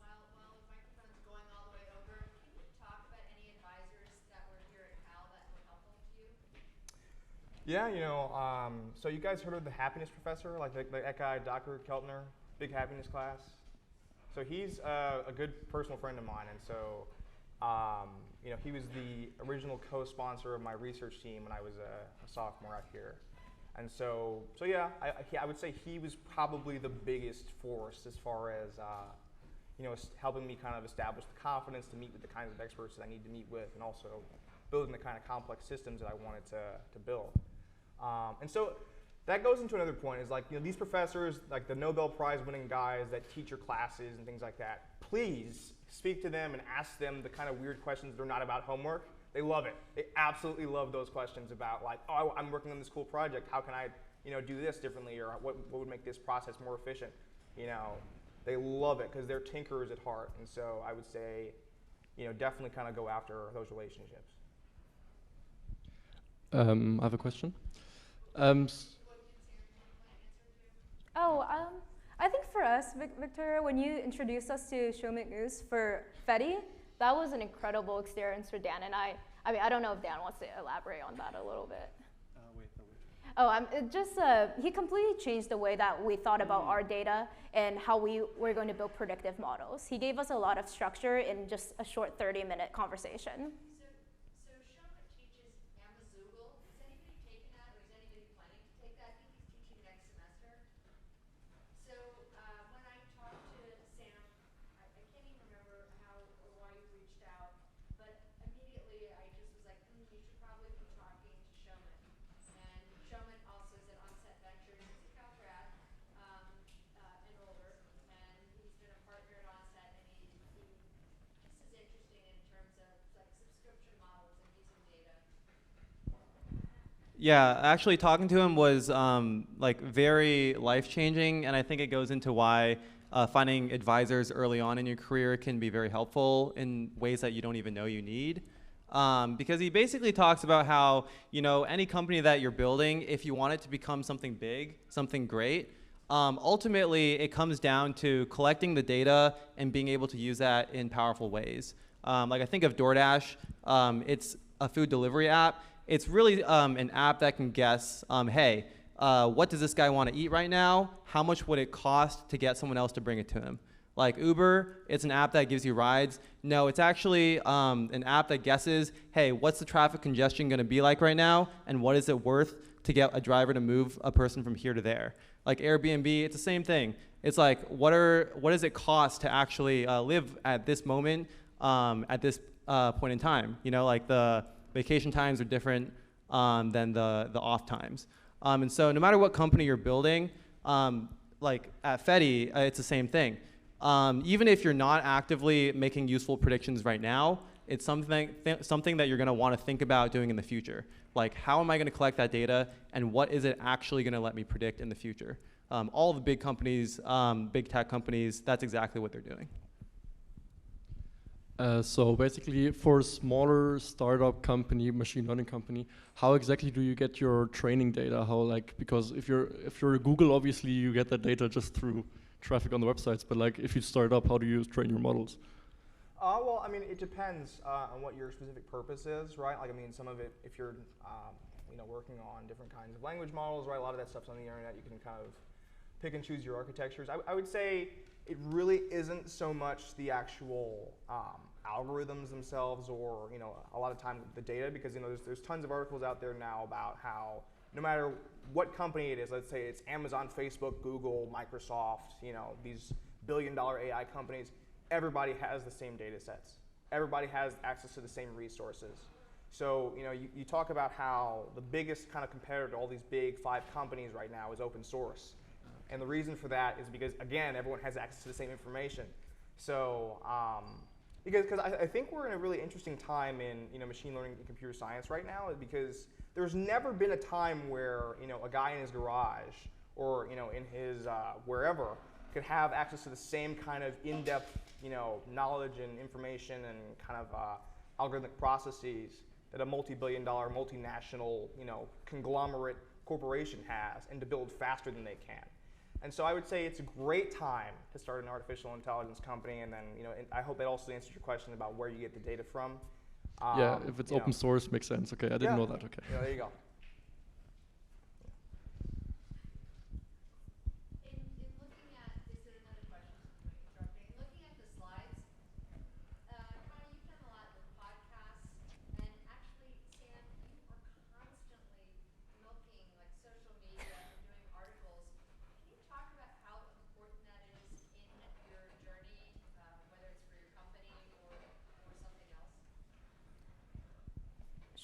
While the microphone's going all the way over, can you talk about any advisors that were here at Howell that were helpful to you? Yeah, so you guys heard of the happiness professor, like that guy, Dr. Keltner, big happiness class? So he's a good personal friend of mine, and so he was the original co-sponsor of my research team when I was a sophomore out here. And so yeah, I would say he was probably the biggest force as far as helping me kind of establish the confidence to meet with the kinds of experts that I need to meet with, and also building the kind of complex systems that I wanted to build. And so that goes into another point, is like, these professors, like the Nobel Prize winning guys that teach your classes and things like that, please speak to them and ask them the kind of weird questions that are not about homework. They love it. They absolutely love those questions about like, oh, I'm working on this cool project. How can I, do this differently, or what would make this process more efficient? They love it because they're tinkerers at heart. And so I would say, definitely kind of go after those relationships. I have a question. I think for us, Victoria, when you introduced us to Showmate News for Fetti, that was an incredible experience for Dan and I. I mean, I don't know if Dan wants to elaborate on that a little bit. He completely changed the way that we thought about our data and how we were going to build predictive models. He gave us a lot of structure in just a short 30-minute conversation. So Showmate teaches Amazoogle. Has anybody taken that, or is anybody planning to take that? I think he's teaching next semester. So when I talked to Sam, I can't even remember how or why you reached out, but immediately I just was like, you should probably be talking to Showmate. And Showmate also is at Onset Ventures. He's a Cal grad and older, and he's been a partner at Onset, and this is interesting in terms of like subscription models and using data. Yeah, actually talking to him was very life-changing, and I think it goes into why finding advisors early on in your career can be very helpful in ways that you don't even know you need. Because he basically talks about how, any company that you're building, if you want it to become something big, something great, ultimately it comes down to collecting the data and being able to use that in powerful ways. I think of DoorDash, it's a food delivery app. It's really an app that can guess, hey, what does this guy want to eat right now? How much would it cost to get someone else to bring it to him? Like Uber, it's an app that gives you rides. No, it's actually an app that guesses, hey, what's the traffic congestion going to be like right now, and what is it worth to get a driver to move a person from here to there? Like Airbnb, it's the same thing. It's like, what does it cost to actually live at this moment, at this point in time? Like the vacation times are different than the off times. And so no matter what company you're building, like at Fetti, it's the same thing. Even if you're not actively making useful predictions right now, It's something that you're going to want to think about doing in the future. Like, how am I going to collect that data, and what is it actually going to let me predict in the future? All the big companies, big tech companies, that's exactly what they're doing. So basically, for a smaller startup company, machine learning company, how exactly do you get your training data? How, like, because if you're a Google, obviously you get that data just through traffic on the websites. But like, if you start up, how do you train your models? Well, I mean, it depends on what your specific purpose is, right? Like, I mean, some of it, if you're, working on different kinds of language models, right? A lot of that stuff's on the internet. You can kind of pick and choose your architectures. I would say it really isn't so much the actual algorithms themselves, or a lot of time the data, because there's tons of articles out there now about how no matter what company it is, let's say it's Amazon, Facebook, Google, Microsoft, these billion-dollar AI companies, everybody has the same data sets. Everybody has access to the same resources. So you talk about how the biggest kind of competitor to all these big 5 companies right now is open source. And the reason for that is because, again, everyone has access to the same information. So, because I think we're in a really interesting time in machine learning and computer science right now, because there's never been a time where a guy in his garage or in his wherever could have access to the same kind of in-depth knowledge and information and kind of algorithmic processes that a multi-billion-dollar multinational conglomerate corporation has, and to build faster than they can. And so I would say it's a great time to start an artificial intelligence company, and then and I hope that also answers your question about where you get the data from. Yeah, if it's open source, makes sense. Okay, I didn't know that. Okay. Yeah, there you go.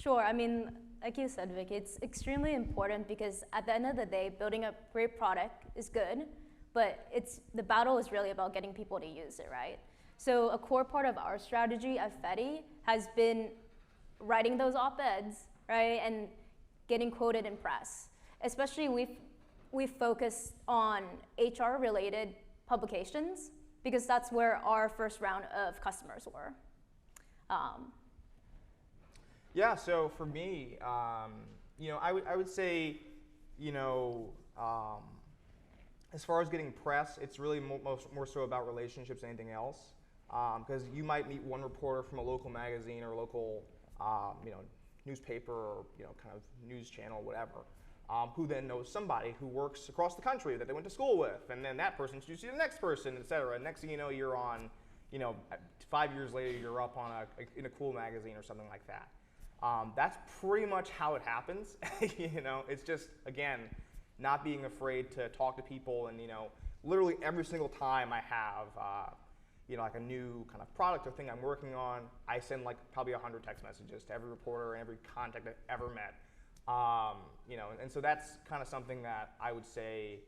Sure. I mean, like you said, Vicky, it's extremely important because at the end of the day, building a great product is good, but the battle is really about getting people to use it, right? So a core part of our strategy at Fetti has been writing those op-eds, right, and getting quoted in press. Especially we've focused on HR-related publications because that's where our first round of customers were. Yeah, so for me, I would say, as far as getting press, it's really more so about relationships than anything else. Because you might meet one reporter from a local magazine or a local, newspaper or kind of news channel, whatever, who then knows somebody who works across the country that they went to school with, and then that person introduces you to the next person, et cetera. And next thing you know, you're on, 5 years later, you're up on in a cool magazine or something like that. That's pretty much how it happens. It's just, again, not being afraid to talk to people, and literally every single time I have like a new kind of product or thing I'm working on, I send like probably 100 text messages to every reporter and every contact I've ever met. And so that's kind of something that I would say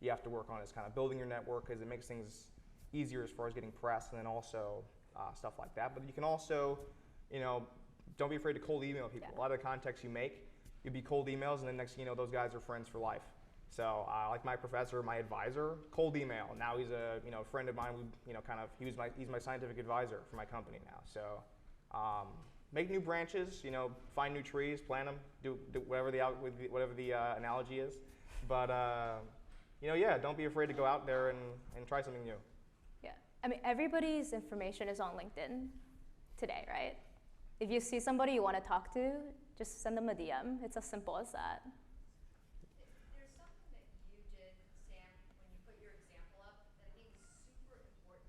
you have to work on, is kind of building your network, because it makes things easier as far as getting press, and then also stuff like that. But you can also, don't be afraid to cold email people. Yeah. A lot of the contacts you make, you'd be cold emails, and then next thing you know, those guys are friends for life. So like my professor, my advisor, cold email. Now he's a friend of mine. He's my scientific advisor for my company now. So make new branches, find new trees, plant them, do whatever the analogy is. But don't be afraid to go out there and try something new. Yeah, I mean, everybody's information is on LinkedIn today, right? If you see somebody you want to talk to, just send them a DM. It's as simple as that. There's something that you did, Sam, when you put your example up that I think is super important.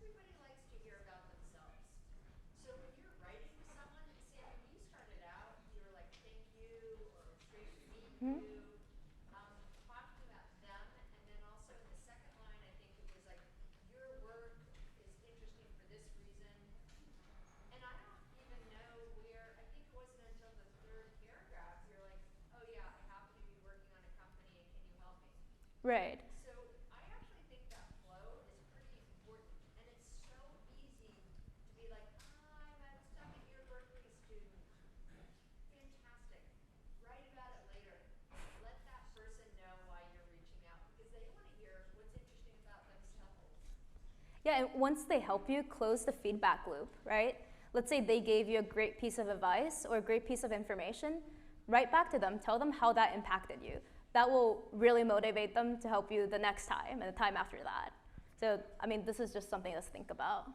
Everybody likes to hear about themselves. So when you're writing to someone, Sam, when you started out, you were like, thank you, or it was great to meet you. Talking about them, and then also in the second line, I think it was like, your work is interesting for this reason. And I don't even know where, I think it wasn't until the third paragraph, you're like, oh yeah, I happen to be working on a company, and can you help me? Right. So I actually think that flow is pretty important, and it's so easy to be like, Yeah, and once they help you, close the feedback loop, right? Let's say they gave you a great piece of advice or a great piece of information, write back to them, tell them how that impacted you. That will really motivate them to help you the next time and the time after that. So, I mean, this is just something to think about.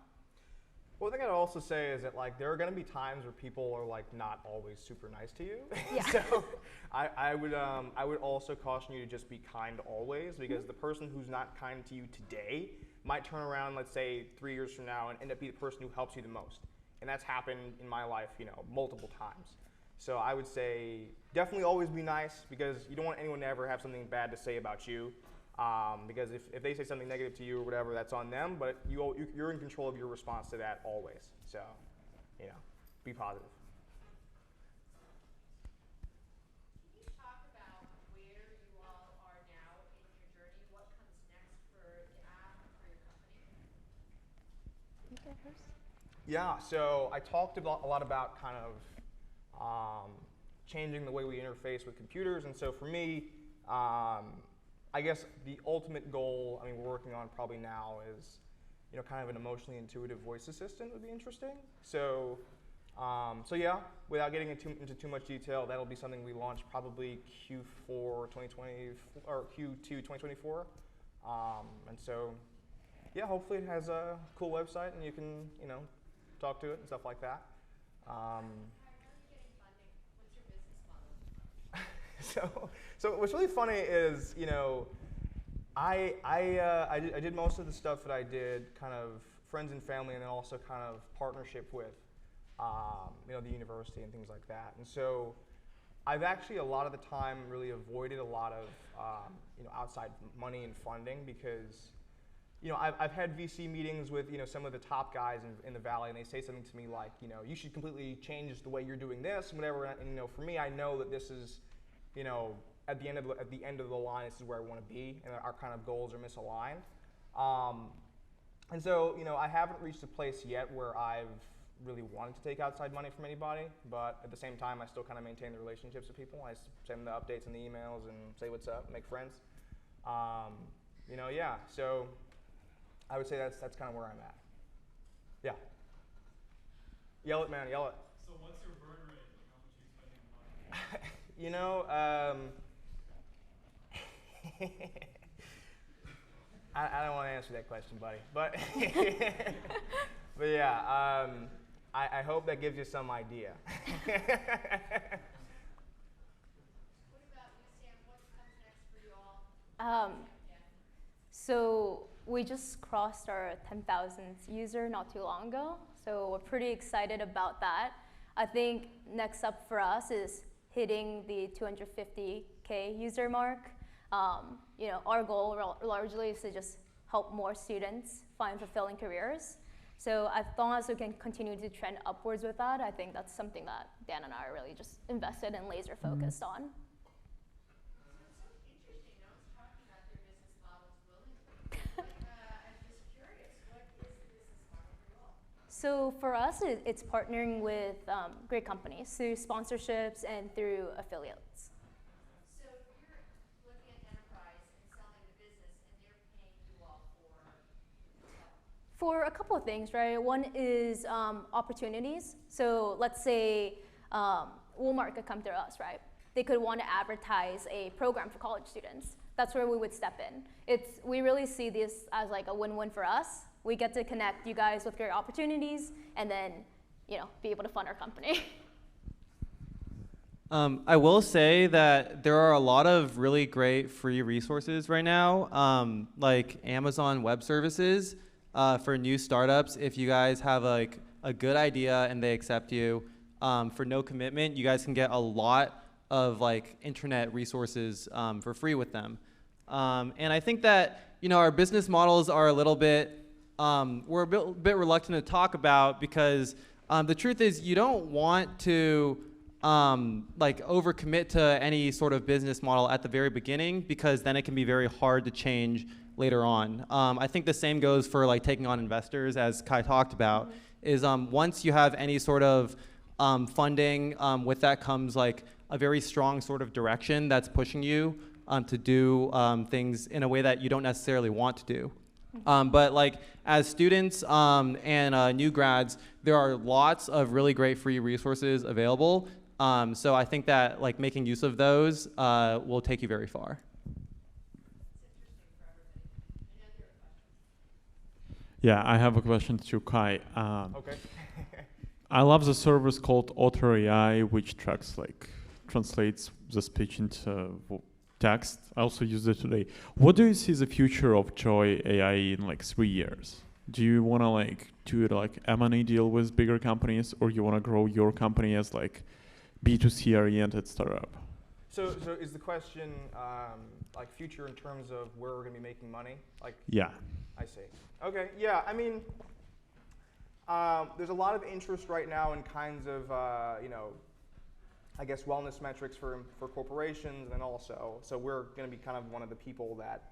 One thing I'd also say is that like there are going to be times where people are like not always super nice to you. Yeah. So I would also caution you to just be kind always, because the person who's not kind to you today might turn around, let's say 3 years from now, and end up being the person who helps you the most. And that's happened in my life, you know, multiple times. So I would say definitely always be nice, because you don't want anyone to ever have something bad to say about you. Because if they say something negative to you or whatever, that's on them, but you're in control of your response to that always. So, you know, be positive. Can you talk about where you all are now in your journey? What comes next for the app and for your company? You go first. Yeah, so I talked a lot about kind of changing the way we interface with computers, and so for me, I guess the ultimate goal, I mean, we're working on probably now is, you know, kind of an emotionally intuitive voice assistant would be interesting. So, so yeah, without getting into too much detail, that'll be something we launch probably Q4 2020 or Q2 2024. And so, yeah, hopefully it has a cool website and you can, you know, talk to it and stuff like that. How are you getting funding? What's your business model? So what's really funny is, you know, I did most of the stuff that I did kind of friends and family, and then also kind of partnership with, you know, the university and things like that. And so I've actually a lot of the time really avoided a lot of, you know, outside money and funding, because, you know, I've had VC meetings with, you know, some of the top guys in the Valley, and they say something to me like, you know, you should completely change the way you're doing this and whatever. And, you know, for me, I know that this is, you know, at the end of the line, this is where I want to be, and our kind of goals are misaligned. And so, you know, I haven't reached a place yet where I've really wanted to take outside money from anybody, but at the same time, I still kind of maintain the relationships with people. I send the updates and the emails and say what's up, make friends. You know, yeah. So I would say that's kind of where I'm at. Yeah. Yell it, man, yell it. So what's your burn rate? How much are you spending a month? You know, I don't want to answer that question, buddy. But, but yeah, I hope that gives you some idea. What about you, Sam? What comes next for you all? So we just crossed our 10,000th user not too long ago, so we're pretty excited about that. I think next up for us is hitting the 250K user mark. You know, our goal largely is to just help more students find fulfilling careers. So as long as we can continue to trend upwards with that, I think that's something that Dan and I are really just invested and laser focused on. So for us, it's partnering with great companies through sponsorships and through affiliates. So you're looking at enterprise and selling the business, and they're paying you all For a couple of things, right? One is opportunities. So let's say Walmart could come to us, right? They could want to advertise a program for college students. That's where we would step in. We really see this as like a win-win for us. We get to connect you guys with great opportunities, and then, you know, be able to fund our company. I will say that there are a lot of really great free resources right now, like Amazon Web Services for new startups. If you guys have like a good idea and they accept you, for no commitment, you guys can get a lot of like internet resources for free with them. And I think that, you know, our business models are a little bit, we're a bit reluctant to talk about, because the truth is you don't want to like overcommit to any sort of business model at the very beginning, because then it can be very hard to change later on. I think the same goes for like taking on investors, as Kai talked about, is once you have any sort of funding, with that comes like a very strong sort of direction that's pushing you to do things in a way that you don't necessarily want to do. But like as students and new grads, there are lots of really great free resources available. So I think that like making use of those will take you very far. Yeah, I have a question to Kai. Okay. I love the service called Otter AI, which translates the speech into text. I also use it today. What do you see the future of Joy AI in like 3 years? Do you want to like do it like M&A deal with bigger companies, or you want to grow your company as like B2C oriented startup? So is the question like future in terms of where we're going to be making money? Like, Yeah. I see. Okay, yeah, I mean, there's a lot of interest right now in kinds of, you know, I guess wellness metrics for corporations, and also, so we're going to be kind of one of the people that,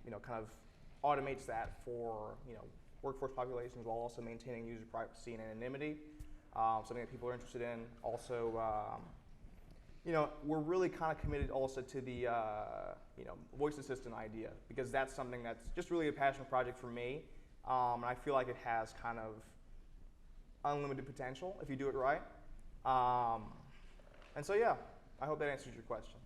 you know, kind of automates that for, you know, workforce populations while also maintaining user privacy and anonymity, something that people are interested in. Also, you know, we're really kind of committed also to the, you know, voice assistant idea, because that's something that's just really a passion project for me, and I feel like it has kind of unlimited potential if you do it right. And so, yeah, I hope that answers your question.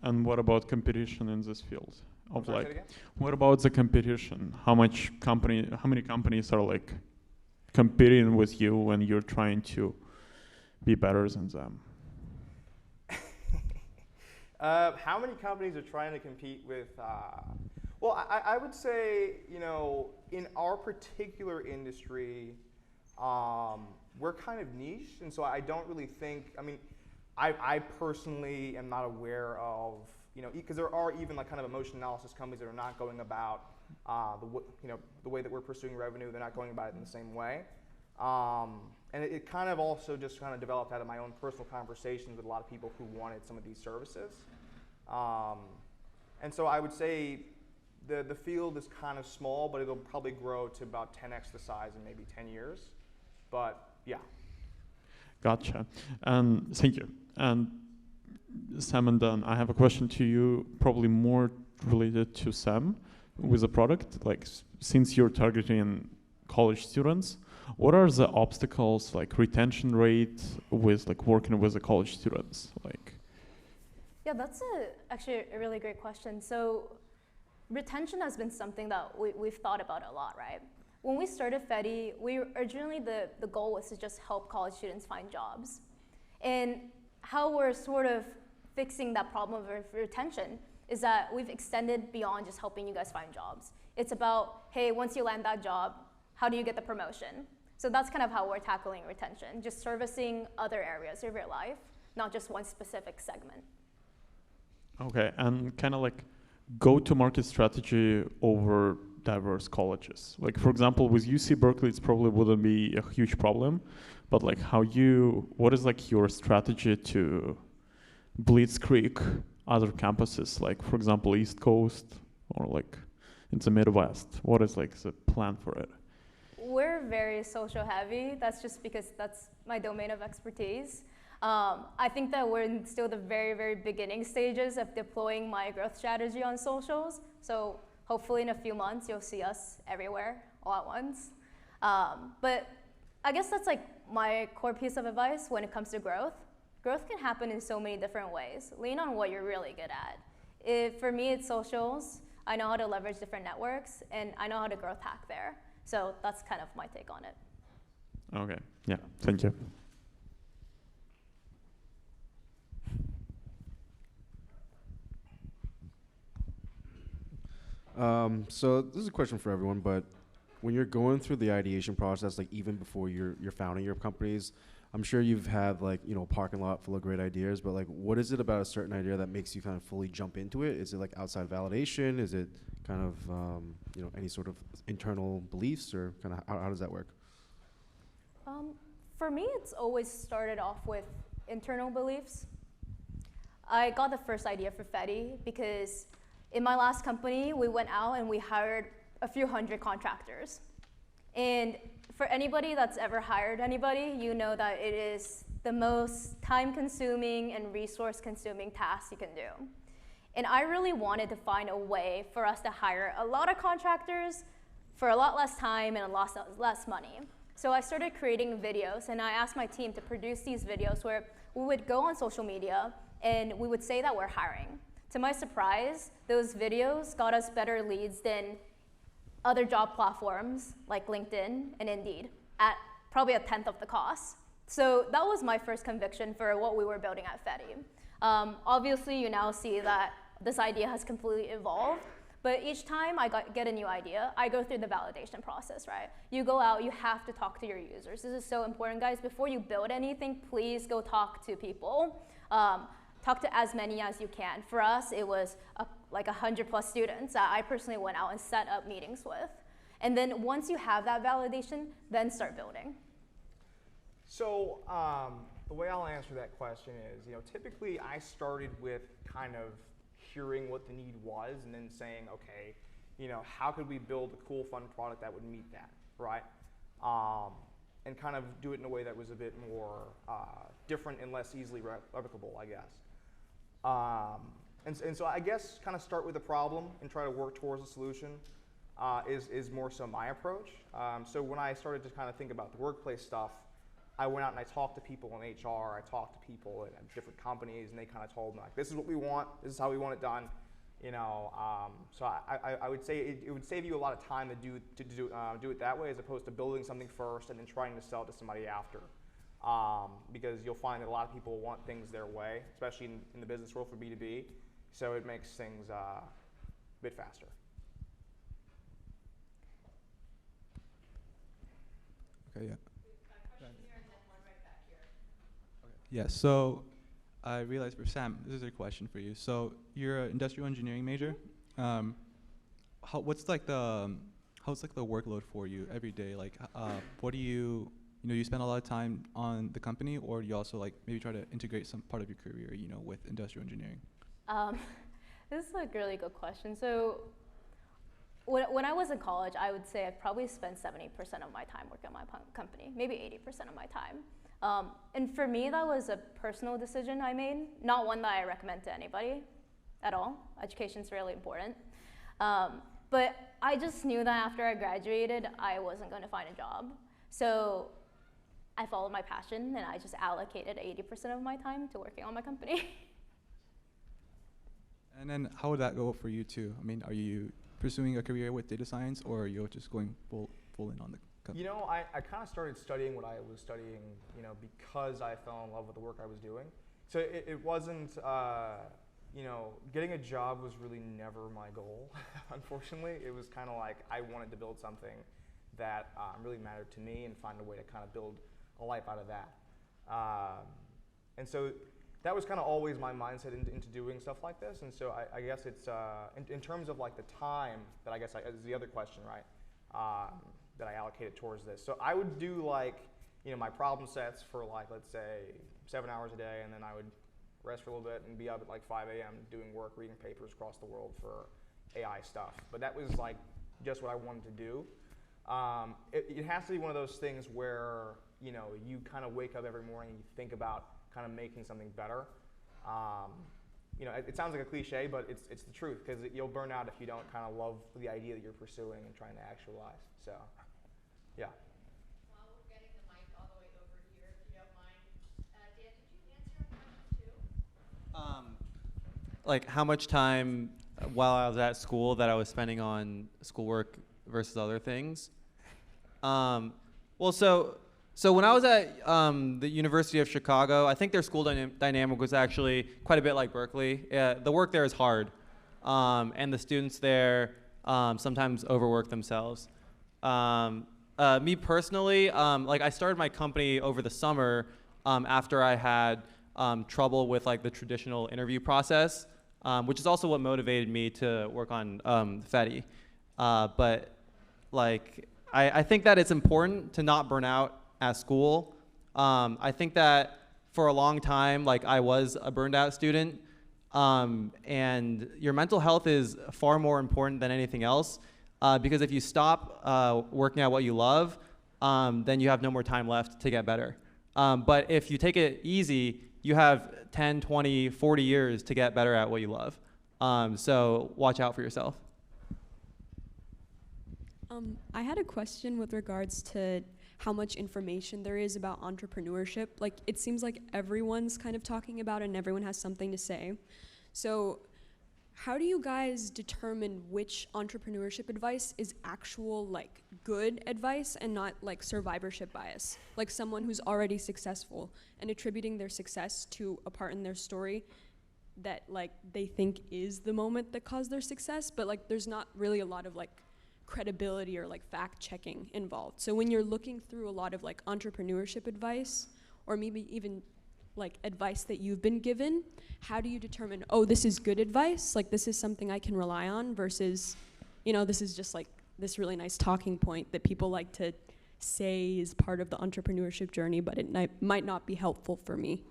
And what about competition in this field? I'm sorry, say it again? What about the competition? How many companies are like competing with you when you're trying to be better than them? How many companies are trying to compete with? Well, I would say, you know, in our particular industry, we're kind of niche, and so I don't really think, I mean, I personally am not aware of, you know, because there are even like kind of emotion analysis companies that are not going about you know, the way that we're pursuing revenue. They're not going about it in the same way. And it kind of also just kind of developed out of my own personal conversations with a lot of people who wanted some of these services. And so I would say the field is kind of small, but it'll probably grow to about 10x the size in maybe 10 years. But yeah. Gotcha. And thank you. And Sam and Dan, I have a question to you, probably more related to Sam with the product. Like, since you're targeting college students, what are the obstacles, like retention rate with like working with the college students? Like, yeah, that's actually a really great question. So retention has been something that we've thought about a lot, right? When we started Fetti, originally the goal was to just help college students find jobs. And how we're sort of fixing that problem of retention is that we've extended beyond just helping you guys find jobs. It's about, hey, once you land that job, how do you get the promotion? So that's kind of how we're tackling retention, just servicing other areas of your life, not just one specific segment. okay, and kind of like go-to-market strategy over diverse colleges. Like, for example, with UC Berkeley, it probably wouldn't be a huge problem, but like what is like your strategy to blitzkrieg other campuses, like for example, East Coast or like in the Midwest? What is like the plan for it? We're very social heavy. That's just because that's my domain of expertise. I think that we're in still the very, very beginning stages of deploying my growth strategy on socials. So hopefully in a few months, you'll see us everywhere all at once. But I guess that's like my core piece of advice when it comes to growth. Growth can happen in so many different ways. Lean on what you're really good at. For me, it's socials. I know how to leverage different networks, and I know how to growth hack there. So that's kind of my take on it. Okay, yeah, thank you. So this is a question for everyone, but when you're going through the ideation process, like even before you're founding your companies, I'm sure you've had like, you know, a parking lot full of great ideas, but like what is it about a certain idea that makes you kind of fully jump into it? Is it like outside validation? Is it kind of, you know, any sort of internal beliefs, or kind of how does that work? For me, it's always started off with internal beliefs. I got the first idea for Fetti because in my last company, we went out and we hired a few hundred contractors. And for anybody that's ever hired anybody, you know that it is the most time-consuming and resource-consuming task you can do. And I really wanted to find a way for us to hire a lot of contractors for a lot less time and a lot less money. So I started creating videos, and I asked my team to produce these videos where we would go on social media and we would say that we're hiring. To my surprise, those videos got us better leads than other job platforms like LinkedIn and Indeed at probably a tenth of the cost. So that was my first conviction for what we were building at Fetti. Obviously, you now see that this idea has completely evolved, but each time I get a new idea, I go through the validation process, right? You go out, you have to talk to your users. This is so important, guys. Before you build anything, please go talk to people. Talk to as many as you can. For us, it was like 100+ students that I personally went out and set up meetings with. And then once you have that validation, then start building. So the way I'll answer that question is, typically I started with kind of hearing what the need was and then saying, okay, how could we build a cool, fun product that would meet that, right? And kind of do it in a way that was a bit more different and less easily replicable, I guess. And so I guess kind of start with the problem and try to work towards a solution is more so my approach. So when I started to kind of think about the workplace stuff, I went out and I talked to people in HR, I talked to people at different companies, and they kind of told me, like, this is what we want, this is how we want it done. So I would say it would save you a lot of time to do it that way, as opposed to building something first and then trying to sell it to somebody after. Because you'll find that a lot of people want things their way, especially in the business world for B2B. So it makes things a bit faster. Okay, yeah. Yeah, so I realized for Sam, this is a question for you. So you're an industrial engineering major. How's like the workload for you every day? Like, what do you spend a lot of time on the company, or do you also like maybe try to integrate some part of your career, with industrial engineering? This is a really good question. So when I was in college, I would say I probably spent 70% of my time working on my company, maybe 80% of my time. And for me, that was a personal decision I made, not one that I recommend to anybody at all. Education's really important. But I just knew that after I graduated, I wasn't going to find a job. So I followed my passion, and I just allocated 80% of my time to working on my company. And then how would that go for you too? I mean, are you pursuing a career with data science, or are you just going full in on the company? I kind of started studying what I was studying, because I fell in love with the work I was doing. So it wasn't, getting a job was really never my goal, unfortunately. It was kind of like I wanted to build something that really mattered to me and find a way to kind of build a life out of that. And so that was kind of always my mindset into doing stuff like this. And so I guess it's, in terms of like the time that I guess is the other question, right? That I allocated towards this. So I would do like, my problem sets for like, let's say 7 hours a day, and then I would rest for a little bit and be up at like 5 a.m. doing work, reading papers across the world for AI stuff. But that was like just what I wanted to do. It has to be one of those things where, you kind of wake up every morning and you think about kind of making something better. It sounds like a cliche, but it's the truth, because you'll burn out if you don't kind of love the idea that you're pursuing and trying to actualize. So, yeah. While we're getting the mic all the way over here, if you don't mind, Dan, did you answer a question too? Like how much time while I was at school that I was spending on schoolwork versus other things? Well, so when I was at the University of Chicago, I think their school dynamic was actually quite a bit like Berkeley. The work there is hard, and the students there sometimes overwork themselves. Me personally, like I started my company over the summer after I had trouble with like the traditional interview process, which is also what motivated me to work on Fetti. But like I think that it's important to not burn out at school. I think that for a long time, like I was a burned out student, and your mental health is far more important than anything else, because if you stop working at what you love, then you have no more time left to get better. But if you take it easy, you have 10, 20, 40 years to get better at what you love. So watch out for yourself. I had a question with regards to how much information there is about entrepreneurship. Like, it seems like everyone's kind of talking about it and everyone has something to say. So how do you guys determine which entrepreneurship advice is actual, like, good advice and not, like, survivorship bias? Like, someone who's already successful and attributing their success to a part in their story that, like, they think is the moment that caused their success, but, like, there's not really a lot of, like, credibility or like fact checking involved. So when you're looking through a lot of like entrepreneurship advice, or maybe even like advice that you've been given, how do you determine, oh, this is good advice, like this is something I can rely on, versus, you know, this is just like this really nice talking point that people like to say is part of the entrepreneurship journey, but it might not be helpful for me?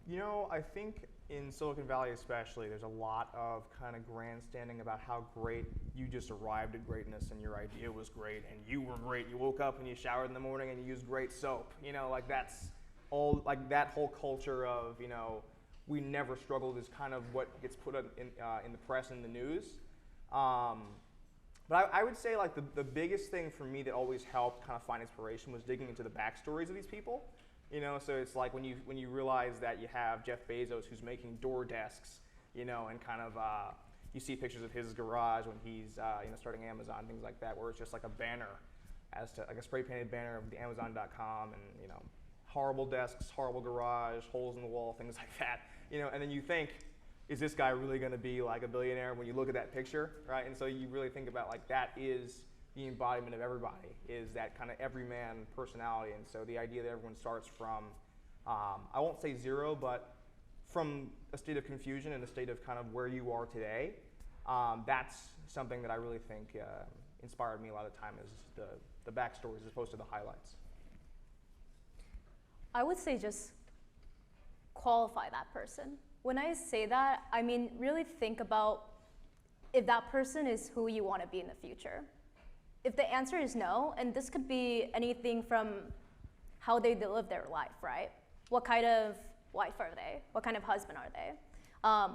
You know, I think in Silicon Valley especially, there's a lot of kind of grandstanding about how great you just arrived at greatness and your idea was great and you were great. You woke up and you showered in the morning and you used great soap. You know, like that's all, like that whole culture of, you know, we never struggled is kind of what gets put in the press and the news. But I would say like the biggest thing for me that always helped kind of find inspiration was digging into the backstories of these people. You know, so it's like when you realize that you have Jeff Bezos who's making door desks, you know, and kind of you see pictures of his garage when he's you know, starting Amazon, things like that, where it's just like a banner, as to like a spray painted banner of the Amazon.com, and you know, horrible desks, horrible garage, holes in the wall, things like that. You know, and then you think, is this guy really going to be like a billionaire when you look at that picture, right? And so you really think about like that is the embodiment of everybody, is that kind of everyman personality. And so the idea that everyone starts from, I won't say zero, but from a state of confusion and a state of kind of where you are today, that's something that I really think inspired me a lot of the time, is the backstories as opposed to the highlights. I would say just qualify that person. When I say that, I mean really think about if that person is who you want to be in the future. If the answer is no, and this could be anything from how they live their life, right? What kind of wife are they? What kind of husband are they?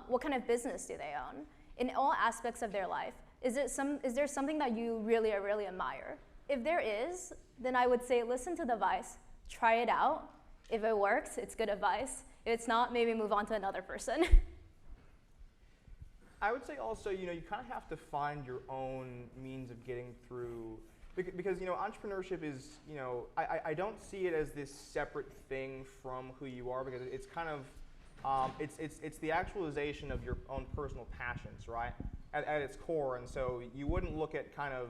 What kind of business do they own? In all aspects of their life, is there something that you really admire? If there is, then I would say listen to the advice, try it out. If it works, it's good advice. If it's not, maybe move on to another person. I would say also, you know, you kind of have to find your own means of getting through, because, you know, entrepreneurship is, you know, I don't see it as this separate thing from who you are, because it's kind of, it's the actualization of your own personal passions, right, at its core. And so you wouldn't look at kind of,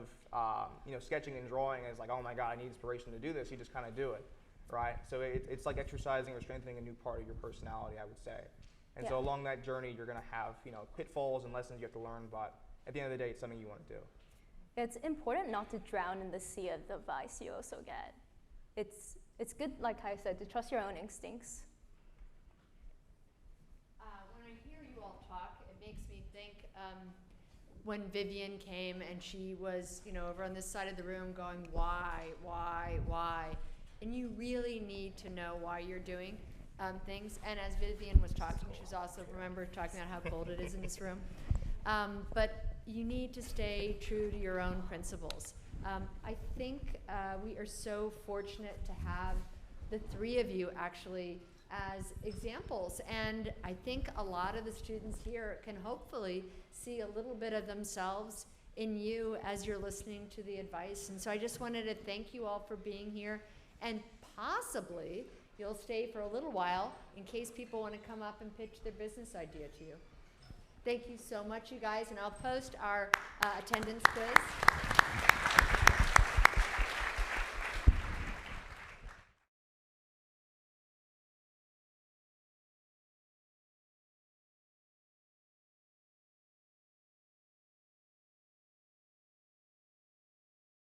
you know, sketching and drawing as like, oh my God, I need inspiration to do this. You just kind of do it, right? So it's like exercising or strengthening a new part of your personality, I would say. And so along that journey, you're going to have, you know, pitfalls and lessons you have to learn, but at the end of the day, it's something you want to do. It's important not to drown in the sea of the advice you also get. It's good, like I said, to trust your own instincts. When I hear you all talk, it makes me think when Vivian came and she was, you know, over on this side of the room going, why? And you really need to know why you're doing things. And as Vivian was talking, she was also, remember, talking about how cold it is in this room. But you need to stay true to your own principles. I think we are so fortunate to have the three of you actually as examples. And I think a lot of the students here can hopefully see a little bit of themselves in you as you're listening to the advice. And so I just wanted to thank you all for being here, and possibly you'll stay for a little while in case people want to come up and pitch their business idea to you. Thank you so much, you guys, and I'll post our attendance quiz.